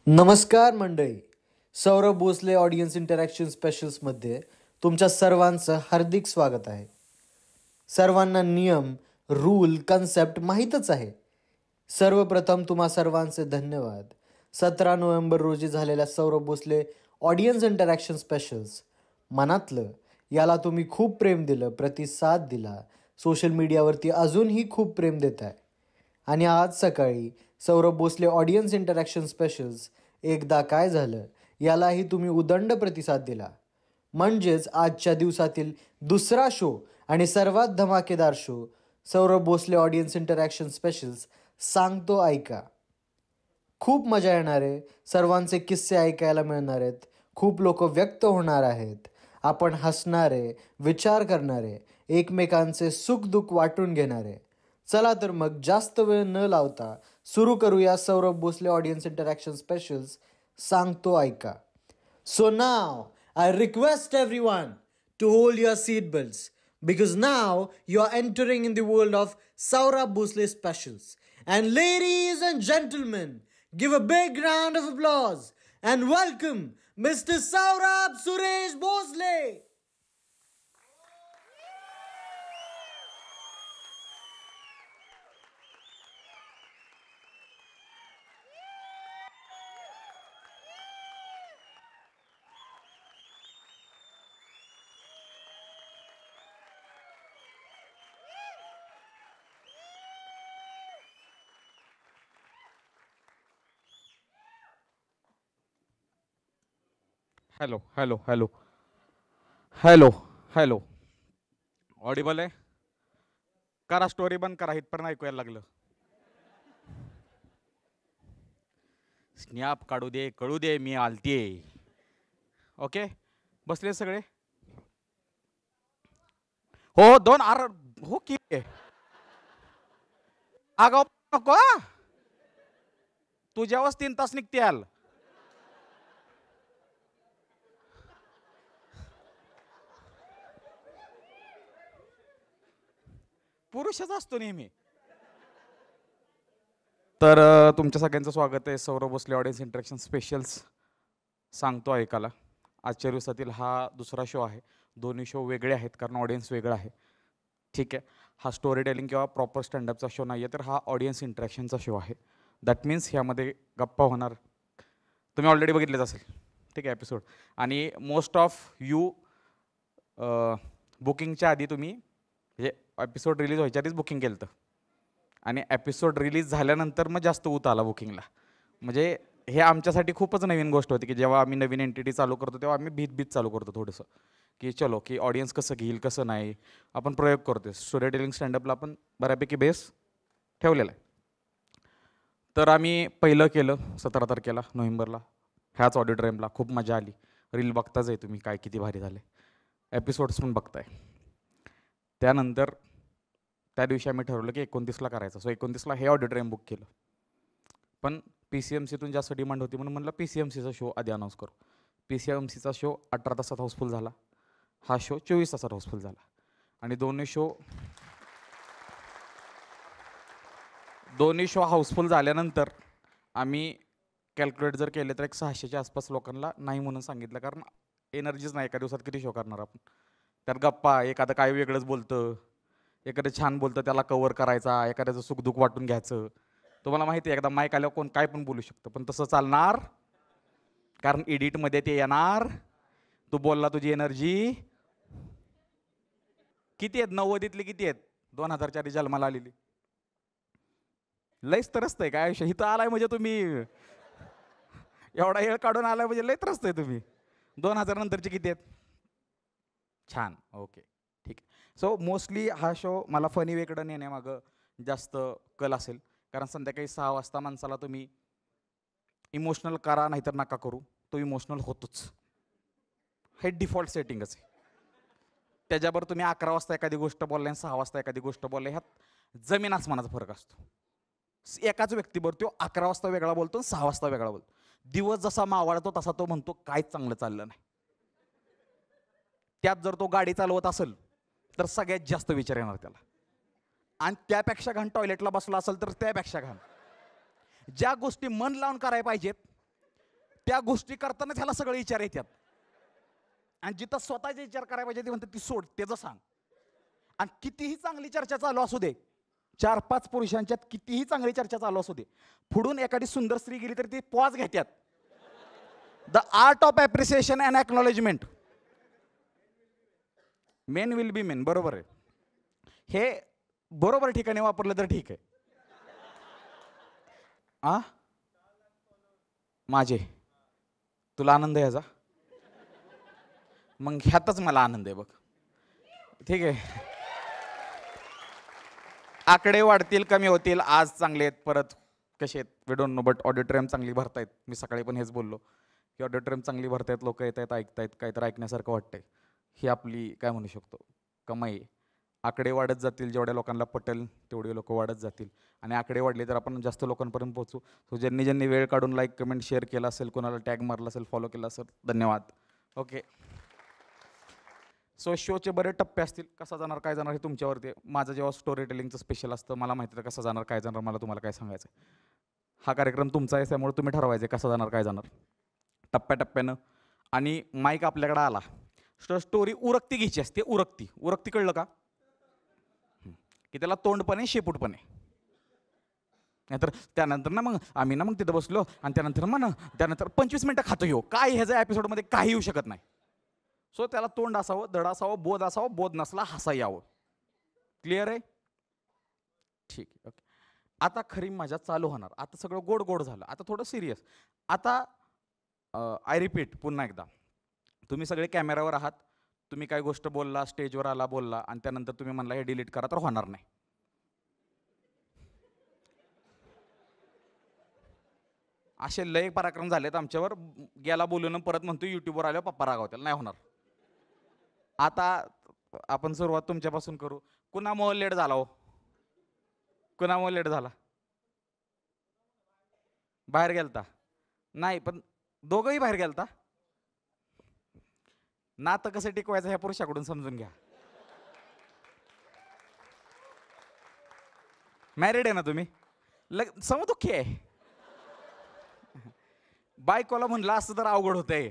नमस्कार मंडळी, Saurabh Bhosale audience interaction स्पेशल्समध्ये तुमच्या सर्वांचं हार्दिक स्वागत आहे. सर्वांना नियम, रूल, कन्सेप्ट माहीतच आहे. सर्वप्रथम तुम्हा सर्वांचे धन्यवाद. 17 नोव्हेंबर रोजी झालेल्या Saurabh Bhosale audience interaction specials मनातलं याला तुम्ही खूप प्रेम दिलं, प्रतिसाद दिला, सोशल मीडियावरती अजूनही खूप प्रेम देत आहे. आणि आज सकाळी Saurabh Bhosale audience interaction specials एकदा काय झालं यालाही तुम्ही उदंड प्रतिसाद दिला. म्हणजेच आजच्या दिवसातील दुसरा शो आणि सर्वात धमाकेदार show Saurabh Bhosale audience interaction specials सांगतो ऐका. खूप मजा येणार आहे. सर्वांचे किस्से ऐकायला मिळणार आहेत. खूप लोक व्यक्त होणार आहेत. आपण हसणारे, विचार करणारे, एकमेकांचे सुखदुःख वाटून घेणारे. चला तर मग जास्त वेळ न लावता सुरू करूया Saurabh Bhosale audience interaction specials सांगतो ऐका. सो नाव I request everyone to hold your seat belts because now you are entering in the world of Saurabh Bhosle specials. And ladies and gentlemen, give a big round of applause and welcome Mr. Saurabh Suresh Bhosle. Hello hello hello hello hello Audible आहे? करा story बंद करा, इथपर्यंत ऐकूयाला लागलं. Snap काढू दे, कळू दे मी आलतीये. Okay, बसले सगळे? हो, दोन आर हो की आगाव नको. तुझ्यावरच 3 तास निघते आल. पुरुषच असतो नेहमी. तर तुमच्या सगळ्यांचं स्वागत आहे Saurabh Bhosale audience interaction specials सांगतो ऐकायला. आजच्या दिवसातील हा दुसरा शो आहे. दोन्ही शो वेगळे आहेत कारण ऑडियन्स वेगळा आहे. ठीक आहे, हा स्टोरी टेलिंग किंवा प्रॉपर स्टँडअपचा शो नाही आहे, तर हा ऑडियन्स इंटरॅक्शनचा शो आहे. दॅट मीन्स ह्यामध्ये गप्पा होणार. तुम्ही ऑलरेडी बघितलेच असेल, ठीक आहे, एपिसोड. आणि मोस्ट ऑफ यू बुकिंगच्या आधी तुम्ही म्हणजे एपिसोड रिलीज व्हायच्या आधीच बुकिंग केलं होतं आणि एपिसोड रिलीज झाल्यानंतर मग जास्त ऊत आला बुकिंगला. म्हणजे हे आमच्यासाठी खूपच नवीन गोष्ट होती की जेव्हा आम्ही नवीन एंटिटी चालू करतो तेव्हा आम्ही भीत चालू करतो थोडंसं, की चलो की ऑडियन्स कसं घेईल कसं नाही. आपण प्रयोग करतो. स्टोरी टेलिंग स्टँडअपला आपण बऱ्यापैकी बेस ठेवलेला आहे. तर आम्ही पहिलं केलं 17 तारखेला नोव्हेंबरला ह्याच ऑडिटोरियमला. खूप मजा आली. रील बघताच आहे तुम्ही काय किती भारी झाले. एपिसोड्स पण बघताय. त्यानंतर त्या दिवशी आम्ही ठरवलं की 29ला करायचं. सो 29ला हे ऑडिटोरियम बुक केलं. पण PCMCतून जास्त डिमांड होती म्हणून म्हणलं PCMCचा शो आधी अनाऊन्स करू. PCMCचा शो 18 तासात हाऊसफुल झाला. हा शो 24 तासात हाऊसफुल झाला. आणि दोन्ही शो हाऊसफुल झाल्यानंतर आम्ही कॅल्क्युलेट जर केले तर एक 600च्या आसपास लोकांना नाही म्हणून सांगितलं. कारण एनर्जीच नाही. एका दिवसात किती शो करणार आपण. त्यात गप्पा, एखादं काय वेगळंच बोलतं, एखादं छान बोलतं त्याला कव्हर करायचा, एखाद्याचं सुखदुःख वाटून घ्यायचं. तुम्हाला माहिती आहे एकदा माईक आल्यावर कोण काय पण बोलू शकतं, पण तसं चालणार कारण एडिटमध्ये ते येणार. तू बोलला तुझी एनर्जी किती आहेत? 90तली किती आहेत? 2000च्या आधी जन्माला आलेली लयच तरसतंय काय आयुष्य. इथं आलाय म्हणजे तुम्ही एवढा वेळ काढून आलाय म्हणजे लय तरसतंय तुम्ही. 2000 नंतरचे किती आहेत? छान, ओके, ठीक आहे. सो मोस्टली हा शो मला फनी वेकडं नेण्यामागं जास्त कल असेल. कारण संध्याकाळी 6 वाजता माणसाला तुम्ही इमोशनल करा नाहीतर नका करू, तो इमोशनल होतोच. हे डिफॉल्ट सेटिंगच आहे. त्याच्याबरोबर तुम्ही 11 वाजता एखादी गोष्ट बोललाय आणि 6 वाजता एखादी गोष्ट बोललाय, ह्यात जमीन आसमानाचा फरक असतो. एकाच व्यक्तीबरोबर तो 11 वाजता वेगळा बोलतो, 6 वाजता वेगळा बोलतो. दिवस जसा मावळतो तसा तो म्हणतो काहीच चांगलं चाललं नाही. त्यात जर तो गाडी चालवत असेल तर सगळ्यात जास्त विचार येणार त्याला. आणि त्यापेक्षा घाण टॉयलेटला बसला असेल तर त्यापेक्षा घाण. ज्या गोष्टी मन लावून करायला पाहिजेत त्या गोष्टी करताना त्याला सगळे विचार येतात. आणि जिथं स्वतःचे विचार करायला पाहिजे ते म्हणतात ती सोड, त्याचं सांग. आणि कितीही चांगली चर्चा चालू असू दे, 4-5 पुरुषांच्यात कितीही चांगली चर्चा चालू असू दे, पुढून एखादी सुंदर स्त्री गेली तर ती पॉज घेतात. The art of appreciation and acknowledgement. Men will be main. बरोबर आहे. हे बरोबर ठिकाणी वापरलं तर ठीक आहे. माझे तुला आनंद आहे याचा? मग ह्यातच मला आनंद आहे बघ. ठीक आहे. आकडे वाढतील कमी होतील, आज चांगले आहेत, परत कसे आहेत we don't know, but auditorium चांगली भरतायत. मी सकाळी पण हेच बोललो की ऑडिटोरियम चांगली भरतायत, लोक येत आहेत, ऐकतायत, काहीतरी ऐकण्यासारखं वाटतंय. ही आपली काय म्हणू शकतो कमाई. आकडे वाढत जातील, जेवढ्या लोकांना पटेल तेवढे लोक वाढत जातील. आणि आकडे वाढले तर आपण जास्त लोकांपर्यंत पोहोचू. सो ज्यांनी ज्यांनी वेळ काढून लाईक कमेंट शेअर केला असेल, कोणाला टॅग मारला असेल, फॉलो केला असेल, धन्यवाद. ओके. सो शोचे बरे टप्पे असतील, कसा जाणार काय जाणार हे तुमच्यावरती. माझं जेव्हा स्टोरी टेलिंगचं स्पेशल असतं, मला माहिती आहे कसं जाणार काय जाणार, मला तुम्हाला काय सांगायचं. हा कार्यक्रम तुमचा आहे, त्यामुळे तुम्ही ठरवायचे कसं जाणार काय जाणार टप्प्याटप्प्यानं. आणि माईक आपल्याकडे आला, स्टोरी उरकती घ्यायची असते. उरकती कळलं का? की त्याला तोंडपणे शेपूटपणे. नाहीतर त्यानंतर ना मग आम्ही ना मग तिथं बसलो आणि त्यानंतर 25 मिनटं खातो येऊ काय, ह्याच्या एपिसोडमध्ये काही येऊ शकत नाही. सो त्याला तोंड असावं, धड असावं, बोध असावं, बोध नसला हसा यावं. क्लिअर आहे? ठीक आहे. ओके. आता खरी मजा चालू होणार. आता सगळं गोड गोड झालं, आता थोडं सिरियस. आता आय रिपीट, पुन्हा एकदा, तुम्ही सगळे कॅमेऱ्यावर आहात. तुम्ही काही गोष्ट बोलला, स्टेजवर आला बोलला आणि त्यानंतर तुम्ही म्हणला हे डिलीट करा, तर होणार नाही. असे लय पराक्रम झालेत आमच्यावर. गेला बोलून परत म्हणतो युट्यूबवर आल्यावर पप्पा रागावतील, नाही होणार. आता आपण सुरुवात तुमच्यापासून करू. कुणामुळे लेट झाला हो? कुणामुळे लेट झाला? बाहेर गेलता? नाही, पण दोघंही बाहेर गेलता. नातं कसं टिकवायचं ह्या पुरुषाकडून समजून घ्या. मॅरिड आहे ना तुम्ही? समदुःखी आहे. बायकोला म्हणलं असतं तर अवघड होतंय.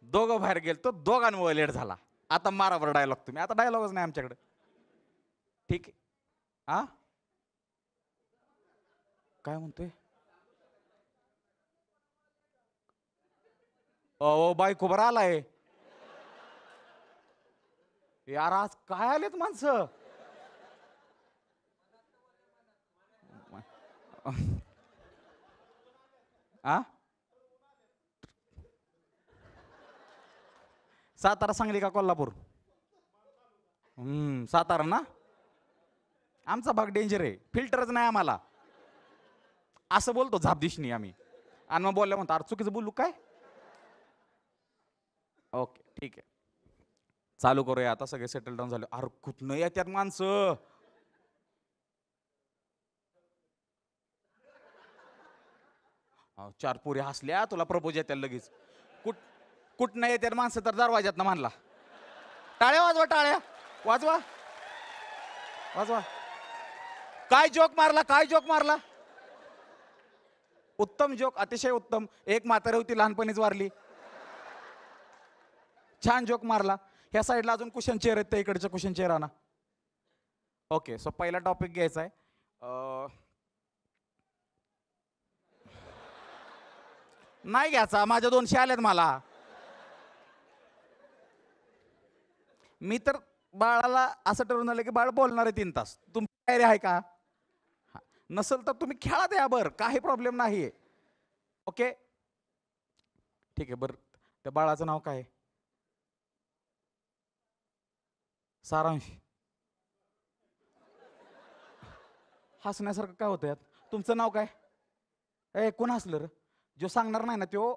दोघं बाहेर गेल तो, दोघांमुळे लेट झाला. आता मारा बरं डायलॉग तुम्ही. आता डायलॉगच नाही आमच्याकडे. ठीक आहे. काय म्हणतोय? बायको बरं आलाय यार. आज काय आलेत माणसं. सातारा, सांगली का कोल्हापूर? सातारा ना. आमचा भाग डेंजर आहे, फिल्टरच नाही आम्हाला. असं बोलतो झापदिशनी आम्ही, आणि मग बोलल्या म्हणतो अरे चुकीचं बोलू काय. ओके ठीक आहे, चालू करूया आता. सगळे सेटल डाऊन झाले. अरे कुठनं येतात माणसं. चार पोरी हसल्या, तुला प्रपोज येत्या लगेच. कुठनं येतात माणसं तर दरवाज्यात ना म्हणला. टाळ्या वाजवा, टाळ्या वाजवा, वाजवा. काय जोक मारला, काय जोक मारला. उत्तम जोक, अतिशय उत्तम. एक म्हातारी होती लहानपणीच वारली. छान जोक मारला. ह्या साईडला अजून कुशन चेअर आहेत, त्या इकडच्या कुशन चेअर आणा. ओके, सो पहिला टॉपिक घ्यायचा आहे. नाही घ्यायचा, माझ्या 200 आलेत मला. मी तर बाळाला असं ठरवून आलं की बाळ बोलणार आहे 3 तास. तुमची तयारी आहे का? नसेल तर तुम्ही खेळा द्या, बरं काही प्रॉब्लेम नाही. ओके ठीक आहे. बरं त्या बाळाचं नाव काय? सारांश. हसण्यासारखं काय होतं यात? तुमचं नाव काय? कोण हसलं र? जो सांगणार नाही ना तो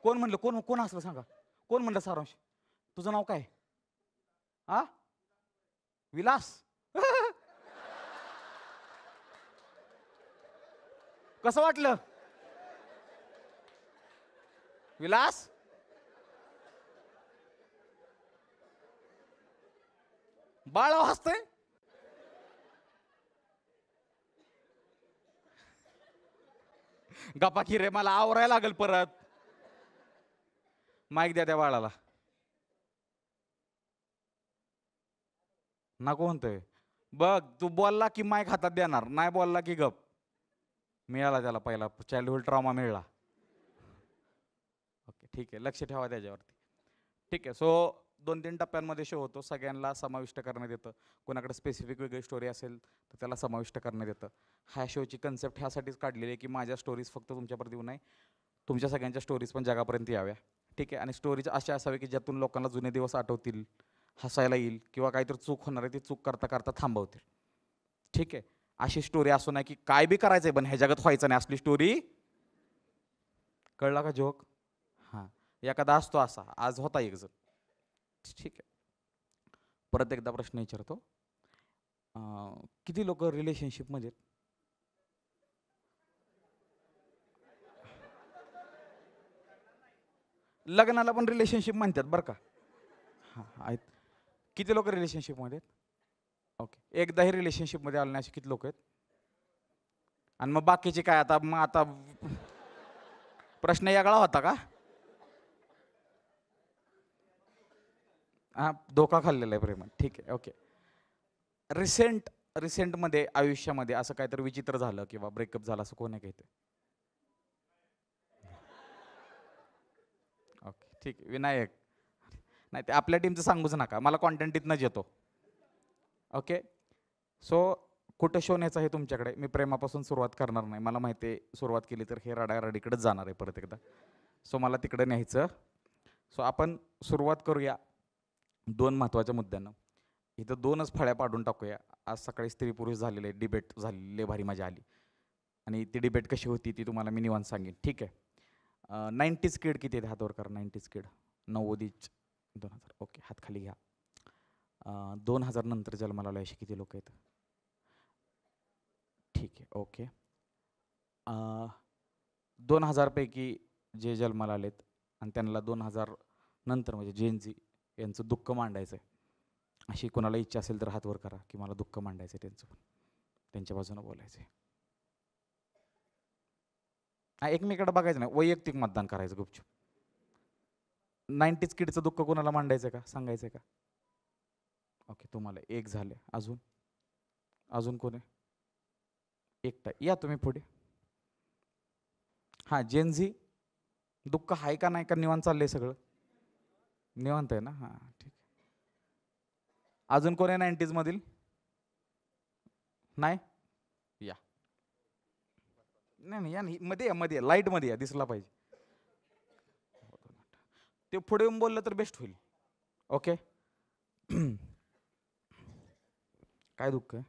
कोण म्हणलं? कोण हसलं सांगा. कोण म्हणलं सारांश? तुझं नाव काय? विलास. कसं वाटलं विलास? बाळ हसतंय. गप्पा की रे, मला आवरायला लागेल परत. माईक द्या त्या बाळाला. नको म्हणतोय. बघ तू बोलला की माईक हातात देणार, नाही बोलला की गप. मिळाला त्याला पहिला चाइल्डहुड ट्रॉमा मिळाला. ओके ठीक आहे, लक्ष ठेवा त्याच्यावरती. ठीक आहे. सो 2-3 टप्प्यांमध्ये शो होतो. सगळ्यांना समाविष्ट करण्यात येतं. कोणाकडे स्पेसिफिक वेगळी स्टोरी असेल तर त्याला समाविष्ट करण्यात येतं. ह्या शोची कन्सेप्ट ह्यासाठीच काढलेली आहे की माझ्या स्टोरीज फक्त तुमच्यापर्यंत येऊ नये, तुमच्या सगळ्यांच्या स्टोरीज पण जगापर्यंत याव्या. ठीक आहे. आणि स्टोरीज अशा असाव्या की ज्यातून लोकांना जुने दिवस आठवतील, हसायला येईल, किंवा काहीतरी चूक होणार आहे ती चूक करता करता थांबवतील. ठीक आहे. अशी स्टोरी असू नये की काय बी करायचंय पण ह्या जगात व्हायचं नाही असली स्टोरी. कळला का जोक? हां, एखादा असतो असा, आज होता एक जण. ठीक आहे. परत एकदा प्रश्न विचारतो. किती लोक रिलेशनशिपमध्ये? लग्नाला पण रिलेशनशिप म्हणतात बरं का. हां आहेत. किती लोक रिलेशनशिपमध्ये आहेत? ओके. एकदाही रिलेशनशिपमध्ये आले नाही असे किती लोक आहेत? आणि मग बाकीचे काय आता? मग आता प्रश्न वेगळा होता का? हां, धोका खाल्लेला आहे प्रेमात. ठीक आहे. ओके. रिसेंटमध्ये आयुष्यामध्ये असं काहीतरी विचित्र झालं किंवा ब्रेकअप झालं असं कोण आहे का इथे? ओके ठीक आहे. विनायक. नाही ते आपल्या टीमचं सांगूच नका, मला कॉन्टेंट इथनंच येतो. ओके. सो कुठं शो न्यायचं आहे तुमच्याकडे? मी प्रेमापासून सुरुवात करणार नाही. मला माहिती आहे सुरुवात केली तर हे रडारडीकडेच जाणार आहे परत एकदा. सो मला तिकडे न्यायचं. सो आपण सुरुवात करूया 2 महत्त्वाच्या मुद्द्यांना. इथं 2च फळ्या पाडून टाकूया. आज सकाळी स्त्री पुरुष झालेले डिबेट झालेले, भारी मजा आली. आणि ती डिबेट कशी होती ती तुम्हाला मी निवांत सांगेन. ठीक आहे. 90s किड किती आहेत? हात वर करा. 90s किड 90s 2000. ओके, हात खाली घ्या. 2000 नंतर जन्माला आले असे किती लोक आहेत? ठीक आहे. ओके. 2000 पैकी जे जन्माला आलेत आणि त्यांना 2000 नंतर म्हणजे जेन-झी यांचं दुःख मांडायचं आहे, अशी कोणाला इच्छा असेल तर हात वर करा की मला दुःख मांडायचं आहे त्यांचं पण, त्यांच्या बाजूनं बोलायचं आहे. एकमेकडे बघायचं नाही, वैयक्तिक मतदान करायचं गुपचूप. 90s किडचं दुःख कोणाला मांडायचं का? सांगायचं का? ओके, तुम्हाला एक झाले. अजून कोण आहे? एकटा. या तुम्ही पुढे. हां, जेन-झी दुःख आहे का नाही का? निवांत चाललंय सगळं? निवांत आहे ना? हां ठीक आहे. अजून कोण आहे 90s मधील? नाही या. नाही या नाही, मध्ये या, मध्ये लाईट मध्ये या, दिसला पाहिजे. ते पुढे येऊन बोललं तर बेस्ट होईल. ओके. काय दुःख आहे?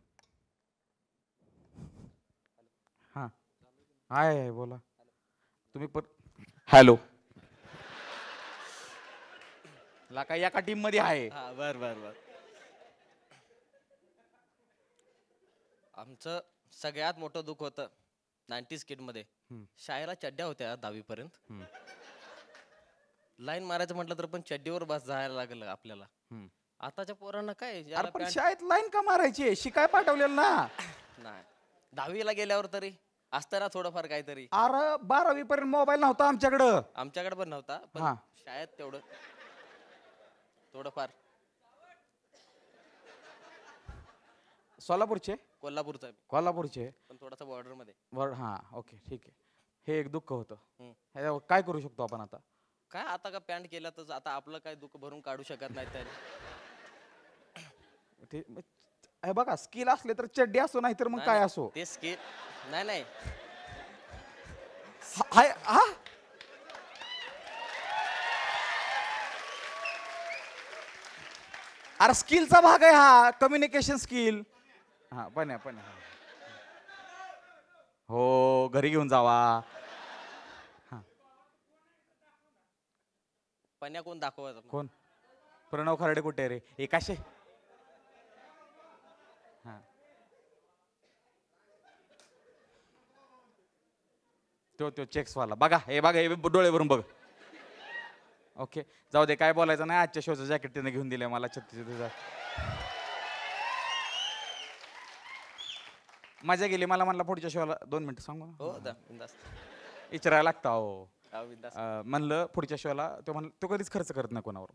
हां आहे, बोला तुम्ही. पण हॅलो ला काय एका टीम मध्ये आहे? बर. आमचं सगळ्यात मोठं दुःख होतं 90s किड मध्ये. शाळेला चड्ड्या होत्या 10वी पर्यंत. लाईन मारायचं म्हटलं तर पण चड्डीवर बस जायला लागलं आपल्याला. आताच्या पोरांना काय, अरे पण शाळेत लाईन का मारायची? शिकाय पाठवलेलं ना. नाही 10वीला गेल्यावर तरी असतं ना थोडंफार काहीतरी. अरे 12वी पर्यंत मोबाईल नव्हता आमच्याकडं. आमच्याकडे पण नव्हता, पण हा. शाळेत तेवढं थोडंफार. सोलापूरचे? कोल्हापूरचा कोल्हापूरचे पण थोडासा बॉर्डर मध्ये. हां ओके ठीक आहे. हे एक दुःख होतं. ह्याच्यावर काय करू शकतो आपण आता? काय आता का पॅन्ट केला तर आता आपलं काय दुःख भरून काढू शकत नाही तर. हे बघा, स्किल असले तर चड्डी असो, नाही तर मग काय असो. ते स्किल नाही हा. अरे स्किलचा भाग आहे हा, कम्युनिकेशन स्किल. हा पण हो, घरी घेऊन जावा. पण्या कोण दाखवायचं? कोण? प्रणव खराडे कुठे रे? एकाशे. तो चेक्सवाला बघा, हे बघा, हे डोळे भरून बघ. ओके जाऊ दे, काय बोलायचं नाही. आजच्या शोचं जॅकेट त्याने घेऊन दिले मला 36,000. मजा गेली. मला म्हणला पुढच्या शोला 2 मिनिटं सांगू ना. हो विचारायला लागतं अहो. अहो, बिनधास्त. म्हणलं पुढच्या शोला तो तो कधीच खर्च करत नाही कोणावर,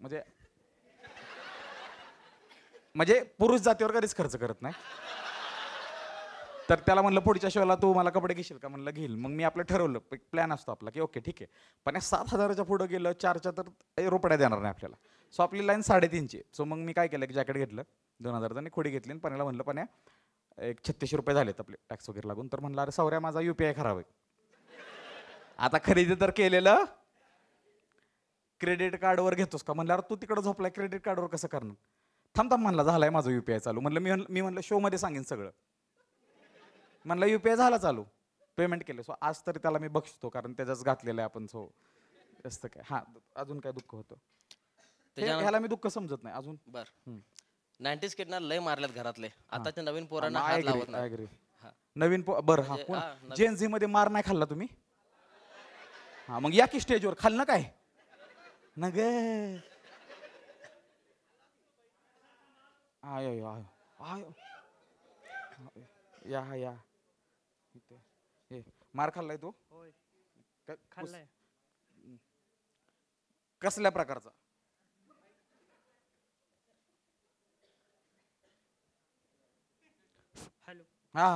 म्हणजे पुरुष जातीवर कधीच खर्च करत नाही. तर त्याला म्हणलं पुढच्या शोला तू मला कपडे घेशील का? म्हणलं घेईल. मग मी आपलं ठरवलं, प्लॅन असतो आपला की ओके ठीक आहे, पण 7,000च्या पुढं गेलं 4च्या तर रुपया देणार नाही आपल्याला. सो आपली लाईन 3.5ची. सो मग मी काय केलं की जॅकेट घेतलं 2,000चं आणि खोडी घेतली आणि पण्याला म्हणलं पण्या एक 3600 रुपये झालेत आपले टॅक्स वगैरे लागून. तर म्हणलं अरे सौर्या माझा UPI खराब आहे. आता खरेदी तर केलेलं, क्रेडिट कार्डवर घेतोस का? म्हणलं अरे तू तिकडं झोपलाय, क्रेडिट कार्डवर कसं करणार? थांब म्हणला झालाय माझं UPI चालू. म्हणलं मी म्हणलं शोमध्ये सांगेन सगळं. म्हणलं UPI झाला चालू, पेमेंट केलं. सो आज तरी त्याला मी बघतो, कारण त्याच्याच घातलेलं आहे आपण. सो जास्त काय हा अजून काय दुःख होतं ह्याला मी दुःख समजत नाही अजून. बर 90s किडना लय मारल्यात घरातले. आताच्या नवीन पोरांना हात लावत नाही. नवीन बरं हा म्हणजे जेन झी मध्ये मार नाही खाल्ला तुम्ही? हा मग या की स्टेजवर खाल्लं काय न ग? आय या इथे मार खाल्लाय तू? खाल्लाय. कसल्या प्रकारचा? हॅलो हा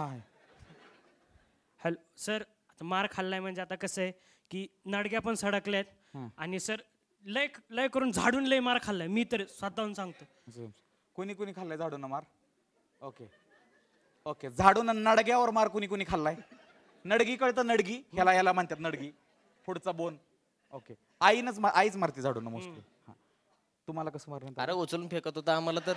हॅलो सर, आता मार खाल्लाय म्हणजे आता कसं आहे की नडग्या पण सडकल्यात आणि सर लय लय करून झाडून लय मार खाल्लाय. मी तर स्वतःहून सांगतो. कोणी खाल्लाय झाडून मार? ओके झाडून नडग्यावर मार कुणी खाल्लाय? नडगी कळतं? नडगी ह्याला म्हणतात नडगी, पुढचा बोन. ओके आईच मारते झाडून मोस्टली. तुम्हाला कसं मारलं? अरे उचलून फेकत होता आम्हाला तर.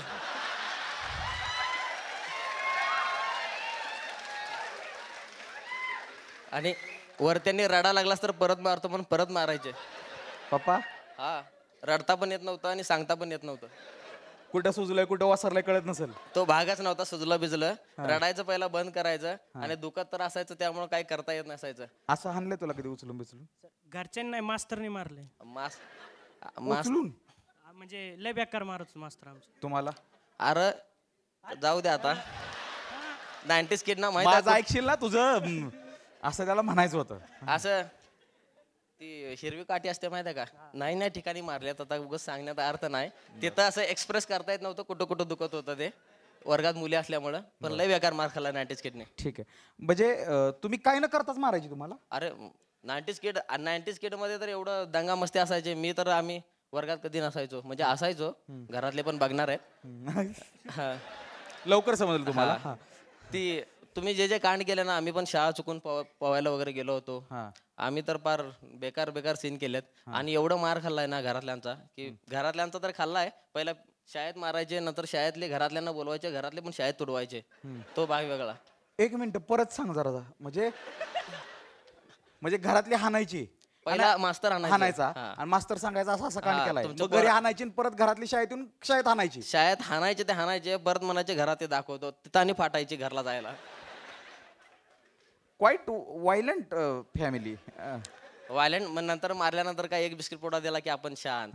आणि वर त्यांनी रडा लागलास तर परत मारतो म्हणून परत मारायचे पप्पा. हा रडता पण येत नव्हतं आणि सांगता पण येत नव्हतं. कुठं सुजलंय कुठं वासरलंय कळत नसेल. तो भागच नव्हता सुजलं बिजलं. रडायचं पहिला बंद करायचं आणि दुखत तर असायचं, त्यामुळे काही करता येत नसायचं. असं हाणलंय तुला कधी उचलून बिचलून? घरच्यांनी नाही, मास्तरने मारले. उचलून म्हणजे लय बेकार मारत मास्तर आमचं. तुम्हाला? अरे जाऊ दे आता. 90s किड ना माहित माझं ऐकशील ना तुझं, असं त्याला म्हणायचं होतं. असं ती हिरवी काठी असते माहिती आहे का? नाही ठिकाणी मारल्यात. आता उगाच सांगण्यात अर्थ नाही. तिथं असं एक्सप्रेस करता येत नव्हतं कुठं दुखत होतं ते, वर्गात मुली असल्यामुळं. पण लय बेकार मार खाल्ला 90s किडने. ठीक आहे, म्हणजे तुम्ही काय न करताच मारायची तुम्हाला? अरे 90s किड मध्ये तर एवढं दंगा मस्ती असायचे. मी तर आम्ही वर्गात कधी नसायचो, म्हणजे असायचो, घरातले पण बघणार आहेत. लवकर समजलं तुम्हाला. ती तुम्ही जे कांड केले ना, आम्ही पण शाळा चुकून पवायला वगैरे गेलो होतो. आम्ही तर फार बेकार सीन केलेत. आणि एवढं मार खाल्लाय ना घरातल्यांचा, की घरातल्यांचा तर खाल्लाय. पहिला शाळेत मारायचे, नंतर शाळेतले घरातल्यांना बोलवायचे, घरातले पण शाळेत तुडवायचे. तो भाग वेगळा. एक मिनिट परत सांग जरा. म्हणजे घरातली हाणायची, पहिला मास्तर हाणायचा आणि मास्तर सांगायचा असं कांड केलाय, मग घरी हाणायची परत घरातली शाळेतून शाळेत हाणायची. शाळेत हाणायचे ते हाणायचे, परत म्हणायचे घरात ते दाखवतो, तिथं आणि फाटायची घरला जायला. Quite violent family. वायलंट. मग नंतर मारल्यानंतर काय एक बिस्किट पोडा दिला की आपण शांत.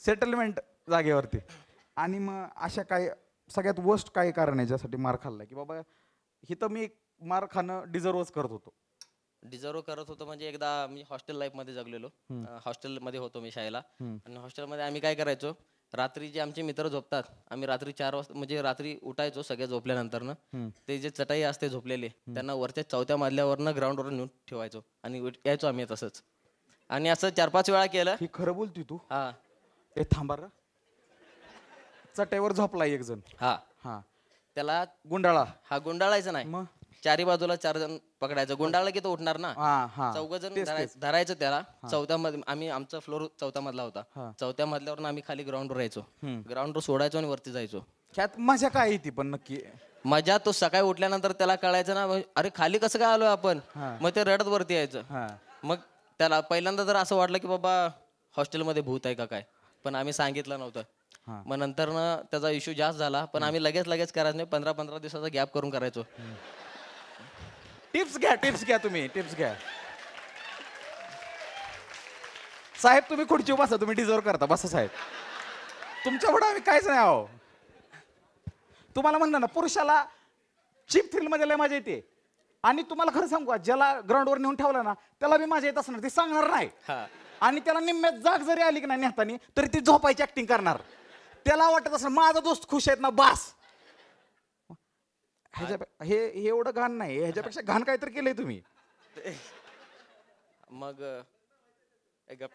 सेटलमेंट जागेवरती. आणि मग अशा काय सगळ्यात वर्स्ट काय कारण आहे ज्यासाठी मार खाल्लाय, की बाबा इथं मी मार खाणं डिझर्वच करत होतो? डिझर्व करत होतो म्हणजे एकदा मी हॉस्टेल लाईफ मध्ये जगलेलो. हॉस्टेलमध्ये होतो मी शाळेला. आणि हॉस्टेलमध्ये आम्ही काय करायचो, रात्री जे आमचे मित्र झोपतात, आम्ही रात्री 4 वाजता म्हणजे रात्री उठायचो सगळे झोपल्यानंतर. ते जे चटाई असते झोपलेले, त्यांना वरच्या 4थ्या मजल्यावरनं ग्राउंडवर नेऊन ठेवायचो आणि यायचो आम्ही तसंच. आणि असं 4-5 वेळा केलं. ही खरं बोलतोय तू? हा. ए थांबा रे. चटईवर झोपला एक जण. हा त्याला गुंडाळा. हा गुंडाळायचं नाही, मग चारी बाजूला 4 जण पकडायचं. गुंडाळलं की तो उठणार ना. 4 जण धरायचं त्याला. 4थ्या मध्ये आम्ही, आमचा फ्लोर 4थ्या मधला होता. 4थ्या मजल्यावर आम्ही खाली ग्राउंडवर यायचो. ग्राउंडवर सोडायचो आणि वरती जायचो. त्यात मजा काय येते पण नक्की? मजा तो सकाळी उठल्यानंतर त्याला कळायचं ना, अरे खाली कसं काय आलोय आपण. मग ते रडत वरती यायचं. मग त्याला पहिल्यांदा तर असं वाटलं की बाबा हॉस्टेलमध्ये भूत आहे का काय, पण आम्ही सांगितलं नव्हतं. मग नंतर त्याचा इश्यू जास्त झाला, पण आम्ही लगेच करायचं नाही. 15-15 दिवसाचा गॅप करून करायचो. टिप्स घ्या तुम्ही. टिप्स घ्या साहेब. तुम्ही खुर्चीवर बसा, तुम्ही डिझर्व करता. बसा साहेब, तुमच्या पुढे आम्ही काहीच नाही आहो. तुम्हाला म्हणलं ना, पुरुषाला चीप थ्रिल मध्ये लय मजा येते. आणि तुम्हाला खरं सांगू का, ज्याला ग्राउंडवर नेऊन ठेवला ना त्याला बी माझ्या येत असणार, ते सांगणार नाही. हा आणि त्याला निम्म्यात जाग जरी आली की नाही नेतानी तरी ती झोपायची ऍक्टिंग करणार. त्याला वाटत असणार माझा दोस्त खुश आहेत ना, बास. हे एवढं घाण नाही, ह्याच्यापेक्षा घाण काहीतरी केलंय तुम्ही. मग गप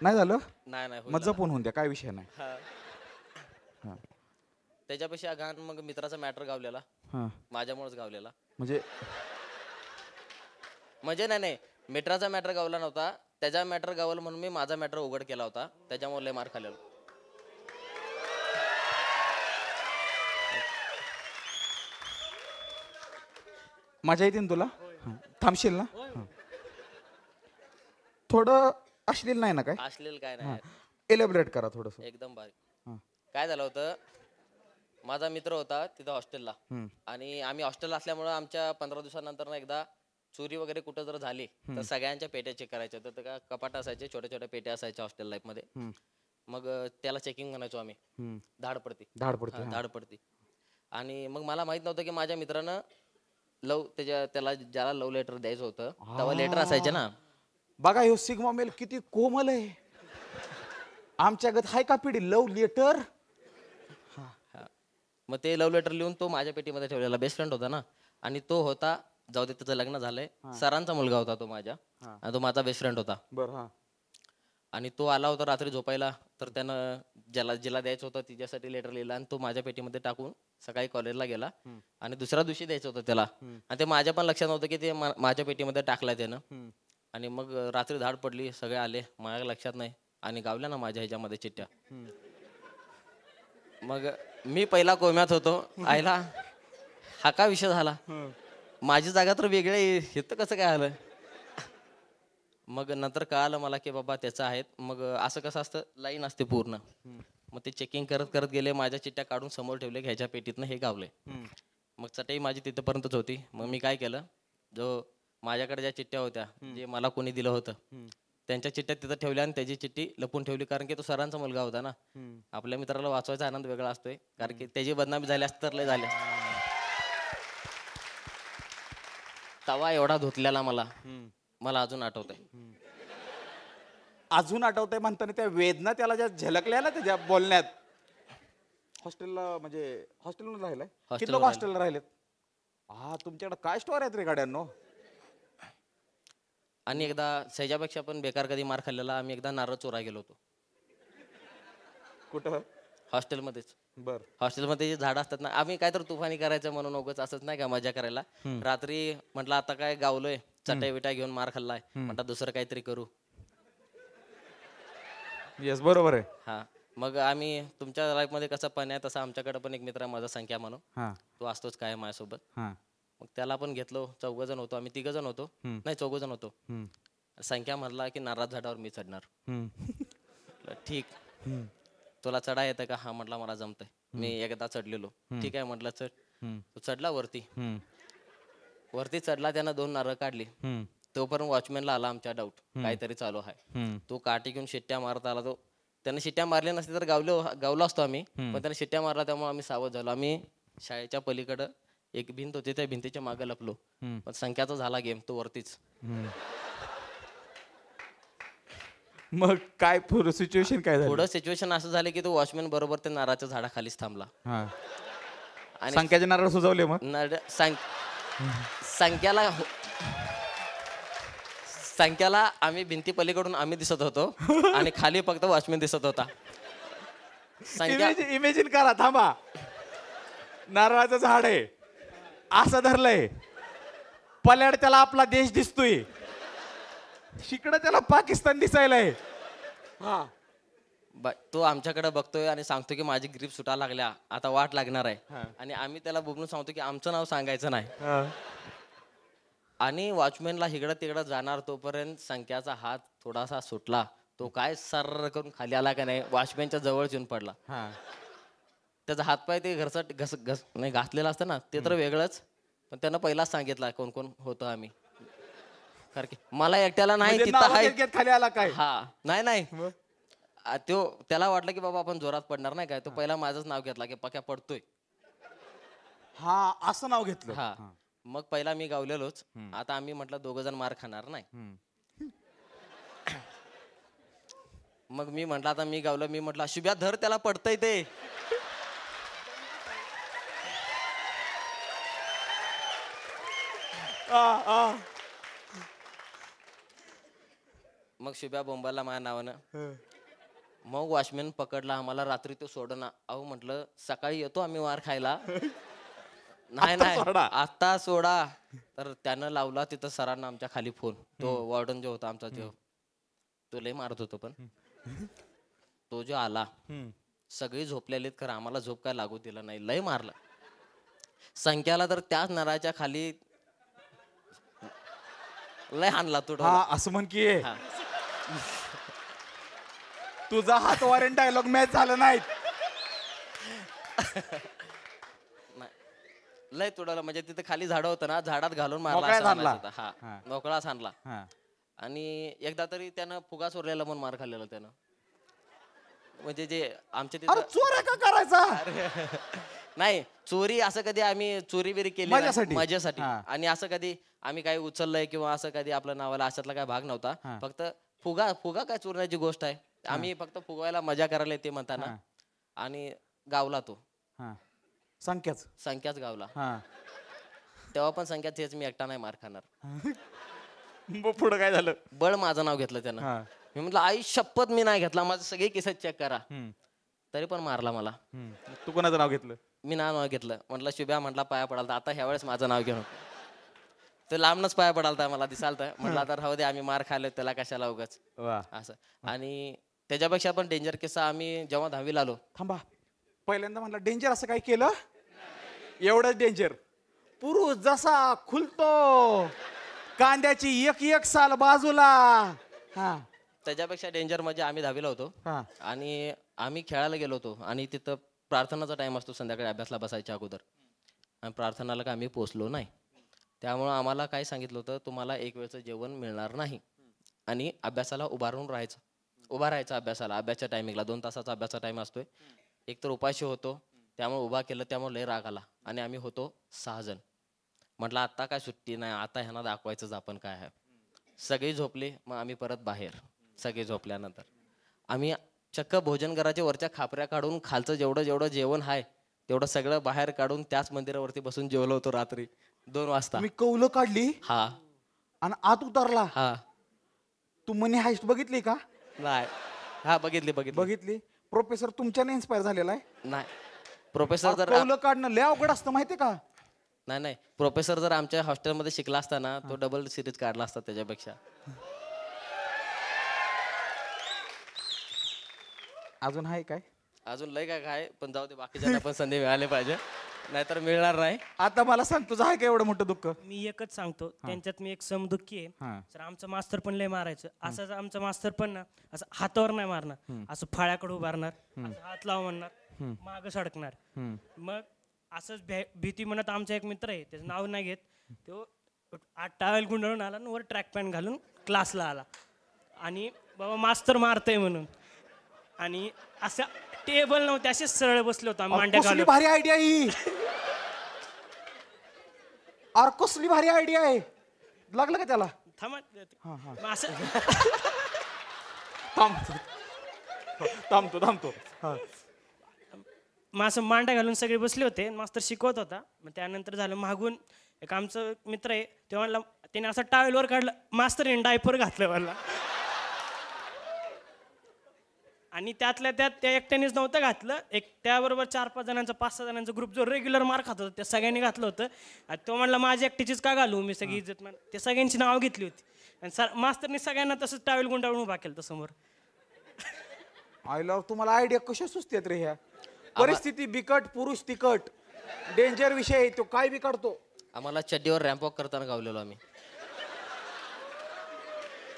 नाही झालं नाही नाही मग होईल जपून होऊन द्या, काय विषय नाही. हा. हा. त्याच्यापेक्षा घाण मग मित्राचा मॅटर गावलेला, हा. माझ्यामुळेच गावलेला. म्हणजे नाही मित्राचा मॅटर गावला नव्हता, त्याचा मॅटर गावला म्हणून मी माझा मॅटर उघड केला होता, त्याच्यामुळे लय मार खाल्लेला. मजा येते ना तुला? थांबशील ना? थोडं अश्लील नाही ना काय? असलेलं काय नाही, एलिब्रेट करा थोडस. एकदम बारीक. काय झालं होतं, माझा मित्र होता तिथं हॉस्टेलला, आणि आम्ही हॉस्टेलला असल्यामुळं आमच्या 15 दिवसानंतर ना एकदा चोरी वगैरे कुठं जर झाली तर सगळ्यांच्या पेट्या चेक करायच्या. तर का कपाट असायचे, छोट्या छोट्या पेट्या असायच्या हॉस्टेल लाईफ मध्ये. मग त्याला चेकिंग म्हणायचो आम्ही, धाडपडती. धाडपडती. आणि मग मला माहित नव्हतं की माझ्या मित्रानं त्याला ज्याला लव्ह लेटर द्यायचं होतं तेव्हा लेटर असायचे ना. बघा ह्यो सिग्मा मेल किती कोमल आहे. आमच्या गत हाय का पिढी लव्ह लेटर. मग ते लव्ह लेटर लिहून तो माझ्या पेटीमध्ये ठेवलेला, बेस्ट फ्रेंड होता ना. आणि तो होता, जाऊ दे त्याचं लग्न झालंय, सरांचा मुलगा होता तो माझ्या, आणि तो माझा बेस्ट फ्रेंड होता. बरं. आणि तो आला होता रात्री झोपायला, तर त्यानं जिला द्यायचं होतं तिच्यासाठी लेटर लिहिलं आणि तो माझ्या पेटीमध्ये टाकून सकाळी कॉलेजला गेला. आणि दुसऱ्या दिवशी द्यायचं होतं त्याला, आणि ते माझ्या पण लक्षात नव्हतं की ते माझ्या पेटीमध्ये टाकलाय त्यानं. आणि मग रात्री धाड पडली, सगळे आले, माझ्या लक्षात नाही, आणि गावल्या ना माझ्या ह्याच्यामध्ये चिठ्ठ्या. मग मी पहिला कोम्यात होतो, आईला हा का विषय झाला, माझी जागा तर वेगळी आहे, हे तर कसं काय आलं. मग नंतर कळालं मला की बाबा त्याचं आहेत. मग असं कसं असतं, लाईन असते पूर्ण. मग ते चेकिंग करत करत गेले, माझ्या चिठ्ठ्या काढून समोर ठेवले, ह्याच्या पेटीतनं हे गावले. मग चटई माझी तिथपर्यंतच होती. मग मी काय केलं, जो माझ्याकडे ज्या चिठ्ठ्या होत्या, जे मला कोणी दिलं होतं, त्यांच्या चिठ्ठ्या तिथं ठेवल्या आणि त्याची चिठ्ठी लपून ठेवली, कारण की तो सरांचा मुलगा होता ना. आपल्या मित्राला वाचवायचा आनंद वेगळा असतोय, कारण की त्याची बदनामी झाली असती तर लय झाली. तवा एवढा धुतलेला मला अजून आठवतंय. अजून आठवतंय म्हणताना त्या वेदना त्याला ज्या झलकल्या ना त्याच्या बोलण्यात. हॉस्टेलला म्हणजे हॉस्टेलवर राहिलाय, किती लोक हॉस्टेलला राहिलेत? हा, तुमच्याकडे काय स्टोरी आहेत रे गाड्यांनो. आणि एकदा सह्यापेक्षा पण बेकार कधी मार खाल्लेला, आम्ही एकदा नारळ चोरा गेलो होतो कुठं? हॉस्टेलमध्येच. बर. हॉस्टेलमध्ये जे झाडं असतात ना, आम्ही काय तर तुफानी करायचं म्हणून उगाच असंच नाही का मजा करायला. रात्री म्हटलं आता काय गावलोय, चटाई बिटाई घेऊन मार खाल्लाय, म्हटलं दुसरं काहीतरी करू. येस, बरोबर आहे. हा, मग आम्ही तुमच्या लाईफ मध्ये कसं पण आहे तसं आमच्याकडे पण एक मित्र आहे माझा, संख्या म्हणून. तो असतोच काय माझ्यासोबत. मग त्याला पण घेतलो, 4 जण होतो आम्ही, 3 जण होतो, नाही 4 जण होतो. संख्या म्हणला की नारळ झाडावर मी चढणार. ठीक, तुला चढा येतं का? हा म्हटला मला जमतंय, मी एकदा चढलेलो. ठीक आहे म्हटलं चढ. तो चढला वरती चढला, त्यानं 2 नारळ काढली. तोपर्यंत वॉचमॅनला आला आमच्या डाऊट, काहीतरी चालू आहे. तो काठी घेऊन शिट्ट्या मारत आला. तो त्याने शिट्ट्या मारल्या नसते तर गावलो असतो आम्ही, पण त्याने शिट्ट्या मारला त्यामुळे आम्ही सावध झालो. आम्ही शाळेच्या पलीकडं एक भिंत होती, त्या भिंतीच्या मागे लपलो. पण संख्याचा झाला गेम, तो वरतीच. मग काय पुढं सिच्युएशन काय झालं? पुढं सिच्युएशन असं झालं की तो वॉचमॅन बरोबर त्या नारळाच्या झाडाखालीच थांबला. आणि संख्याचे नारळ सुचवले. मग संख्याला आम्ही भिंती पलीकडून आम्ही दिसत होतो आणि खाली फक्त वॉचमॅन दिसत होता. इमेजिन करा, थांबा. नारळाचं झाड आहे, असं धरलंय, पल्याड त्याला आपला देश दिसतोय, शिकडं त्याला पाकिस्तान दिसायलाय. तो आमच्याकडे बघतोय आणि सांगतो की माझी ग्रीप सुटा लागल्या, आता वाट लागणार आहे. आणि आम्ही त्याला बोलून सांगतो की आमचं नाव सांगायचं नाही. आणि वॉचमॅनला हिकडं तिकडं जाणार तोपर्यंत संख्याचा हात थोडासा सुटला. तो काय सर्र करून खाली आला का नाही, वॉचमॅनच्या जवळ येऊन पडला. त्याचा हातपाय ते नाही घासलेला असतं ना, ते तर वेगळंच. पण त्यानं पहिलाच सांगितलं कोण कोण होतं आम्ही. कारण की मला एकट्याला नाही, तिथं खाली आला काय? हा, नाही त्याला वाटलं की बाबा आपण जोरात पडणार नाही काय, तो पहिला माझंच नाव घेतला की पक्या पडतोय. हा, असं नाव घेतलं. हा, मग पहिला मी गावलेलोच. आता आम्ही म्हटलं 2 जण मार खाणार नाही. मग मी म्हटलं आता मी गावलं. मी म्हटलं शुभ्या धर त्याला पडतंय ते. मग शुभ्या बोंबाला माझ्या नावानं. मग वॉचमॅन पकडला आम्हाला. रात्री तो सोडना. अहो म्हटलं सकाळी येतो आम्ही मार खायला. नाही आता सोडा. तर त्यानं लावला तिथं सरांना आमच्या खाली फोन. तो वॉर्डन जो होता आमचा तो लय मारत होतो. पण तो जो आला सगळी झोपलेलीत खरं आम्हाला झोप काय लागू दिला नाही. लय मारलं. संख्याला तर त्याच नराच्या खाली लय हाणला तो. असं म्हण की तुझा हात वॉरेंट डायलॉग मॅच झाला नाही. लय तुडवलं. म्हणजे तिथे खाली झाड होतं ना, झाडात घालून मारला. हा मोकळाच हाणला. आणि एकदा तरी त्यानं फुगा सोडलेला म्हणून मार खाल्लेला त्यानं. म्हणजे जे आमच्या तिथं चोऱ्या का करायचा नाही, चोरी असं कधी आम्ही चोरी बिरी केली मजासाठी. आणि असं कधी आम्ही काही उचललंय किंवा असं कधी आपल्या नावाला अशातला काय भाग नव्हता. फक्त फुगा काय चोरण्याची गोष्ट आहे. आम्ही फक्त फुगवायला मजा करायला ते म्हणताना. आणि गावला तो संख्याच गावला. तेव्हा पण संख्याच मी एकटा नाही मार खाणार. पुढे काय झालं? बळ माझं नाव घेतलं त्यानं. मी म्हटलं आई शपथ मी नाही घेतला. माझं सगळे केस चेक करा. तरी पण मारला मला. तू कोणाचं नाव घेतलं? मी नाव घेतलं. म्हटलं शुभ्या म्हटला पाया पडालता. आता ह्या वेळेस माझं नाव घेऊन तो लांबनच पाया पडालता. मला दिसालता. म्हटलं आता राहू दे आम्ही मार खाल्लो त्याला कशाला उगाच असं. आणि त्याच्यापेक्षा पण डेंजर किस्सा आम्ही जेव्हा 10वीला आलो. थांबा, पहिल्यांदा म्हटलं डेंजर असं काय केलं? एवढंच डेंजर. पुरुष जसा खुलतो कांद्याची एक साल बाजूला. त्याच्यापेक्षा डेंजर म्हणजे आम्ही 10वीला होतो. आणि आम्ही खेळायला गेलो होतो. आणि तिथं प्रार्थनाचा टाइम असतो संध्याकाळी अभ्यासला बसायच्या अगोदर. आणि प्रार्थनाला काय आम्ही पोचलो नाही. त्यामुळं आम्हाला काय सांगितलं होतं, तुम्हाला एक वेळचं जेवण मिळणार नाही आणि अभ्यासाला उभा राहायचं अभ्यासाला. अभ्यासच्या टायमिंगला 2 तासाचा अभ्यासाचा टाइम असतोय. एक तर उपाशी होतो त्यामुळे उभा केलं. त्यामुळे लय राग आला. आणि आम्ही होतो 6 जण. म्हटलं आता काय सुट्टी नाही, आता ह्यांना दाखवायचंच आपण काय आहे. सगळी झोपली. मग आम्ही परत बाहेर. सगळे झोपल्यानंतर आम्ही चक्क भोजनघराच्या वरच्या खापऱ्या काढून खालचं जेवढं जेवण आहे तेवढं सगळं बाहेर काढून त्याच मंदिरावरती बसून जेवलो होतो रात्री 2 वाजता. मी कौलं काढली आणि आत उतरला. तू मनी हाईस्ट बघितली का? नाही. बघितली. प्रोफेसर तुमच्याने इन्स्पायर झालेला आहे? नाही. प्रोफेसर जर कौलं काढणं लय अवघड असतं माहितीये का? नाही. प्रोफेसर जर आमच्या हॉस्टेलमध्ये शिकला असता ना, तो डबल सिरीज काढला असता त्याच्यापेक्षा. अजून आहे काय? अजून लय काय पण जाऊ दे. बाकीच्यांना पण संधी मिळाली पाहिजे, नाहीतर मिळणार नाही. आता मला सांग, तुझं आहे का एवढं मोठं दुःख? मी एकच सांगतो, त्यांच्यात मी एक समदुःखी आहे. तर आमचं मास्तर पण लय मारायचं. असंच आमचं मास्तर पण ना असं हातावर नाही मारणार, असं फाळ्याकडे उभारणार, हात लाव म्हणणार, माग सडकणार. मग असंच भीती म्हणत आमचा एक मित्र आहे, त्याचं नाव नाही घेत, तो टावेल गुंडाळून आला आणि वर ट्रॅक पॅन्ट घालून क्लासला आला. आणि बाबा मास्तर मारतय म्हणून. आणि असं टेबल नव्हते, असेच सरळ बसले होतो आम्ही मांड्या घालून. भारी आयडिया ही. अरे कसली भारी आयडिया आहे. लागलं का त्याला? थांबा असं थांबतो. मग असं मांड्या घालून सगळे बसले होते. मास्तर शिकवत होता. मग त्यानंतर झालं, मागून एक आमचं मित्र आहे, ते म्हणला, त्याने असं टावेलवर काढलं, मास्तरने डायपर घातलं मला. आणि त्यातल्या त्यात त्या एकट्यानेच नव्हतं घातलं, एक त्याबरोबर 4-5 जणांचा 5-6 जणांचा ग्रुप जो रेग्युलर मार खात होता त्या सगळ्यांनी घातलं होतं. आणि तो म्हणला माझी एकटीचीच का घालू, मी सगळी इज्जत मान. ते सगळ्यांची नाव घेतली होती. आणि मास्तरनी सगळ्यांना तसंच टावेल गुंडाळून उभा केलं समोर. आयला तुम्हाला आयडिया कशा सुचतात रे ह्या? परिस्थिती बिकट, पुरुष तिकट, डेंजर विषय तो काय बी काढतो. आम्हाला चड्डीवर रॅम्प वॉक करताना गावलेलो आम्ही.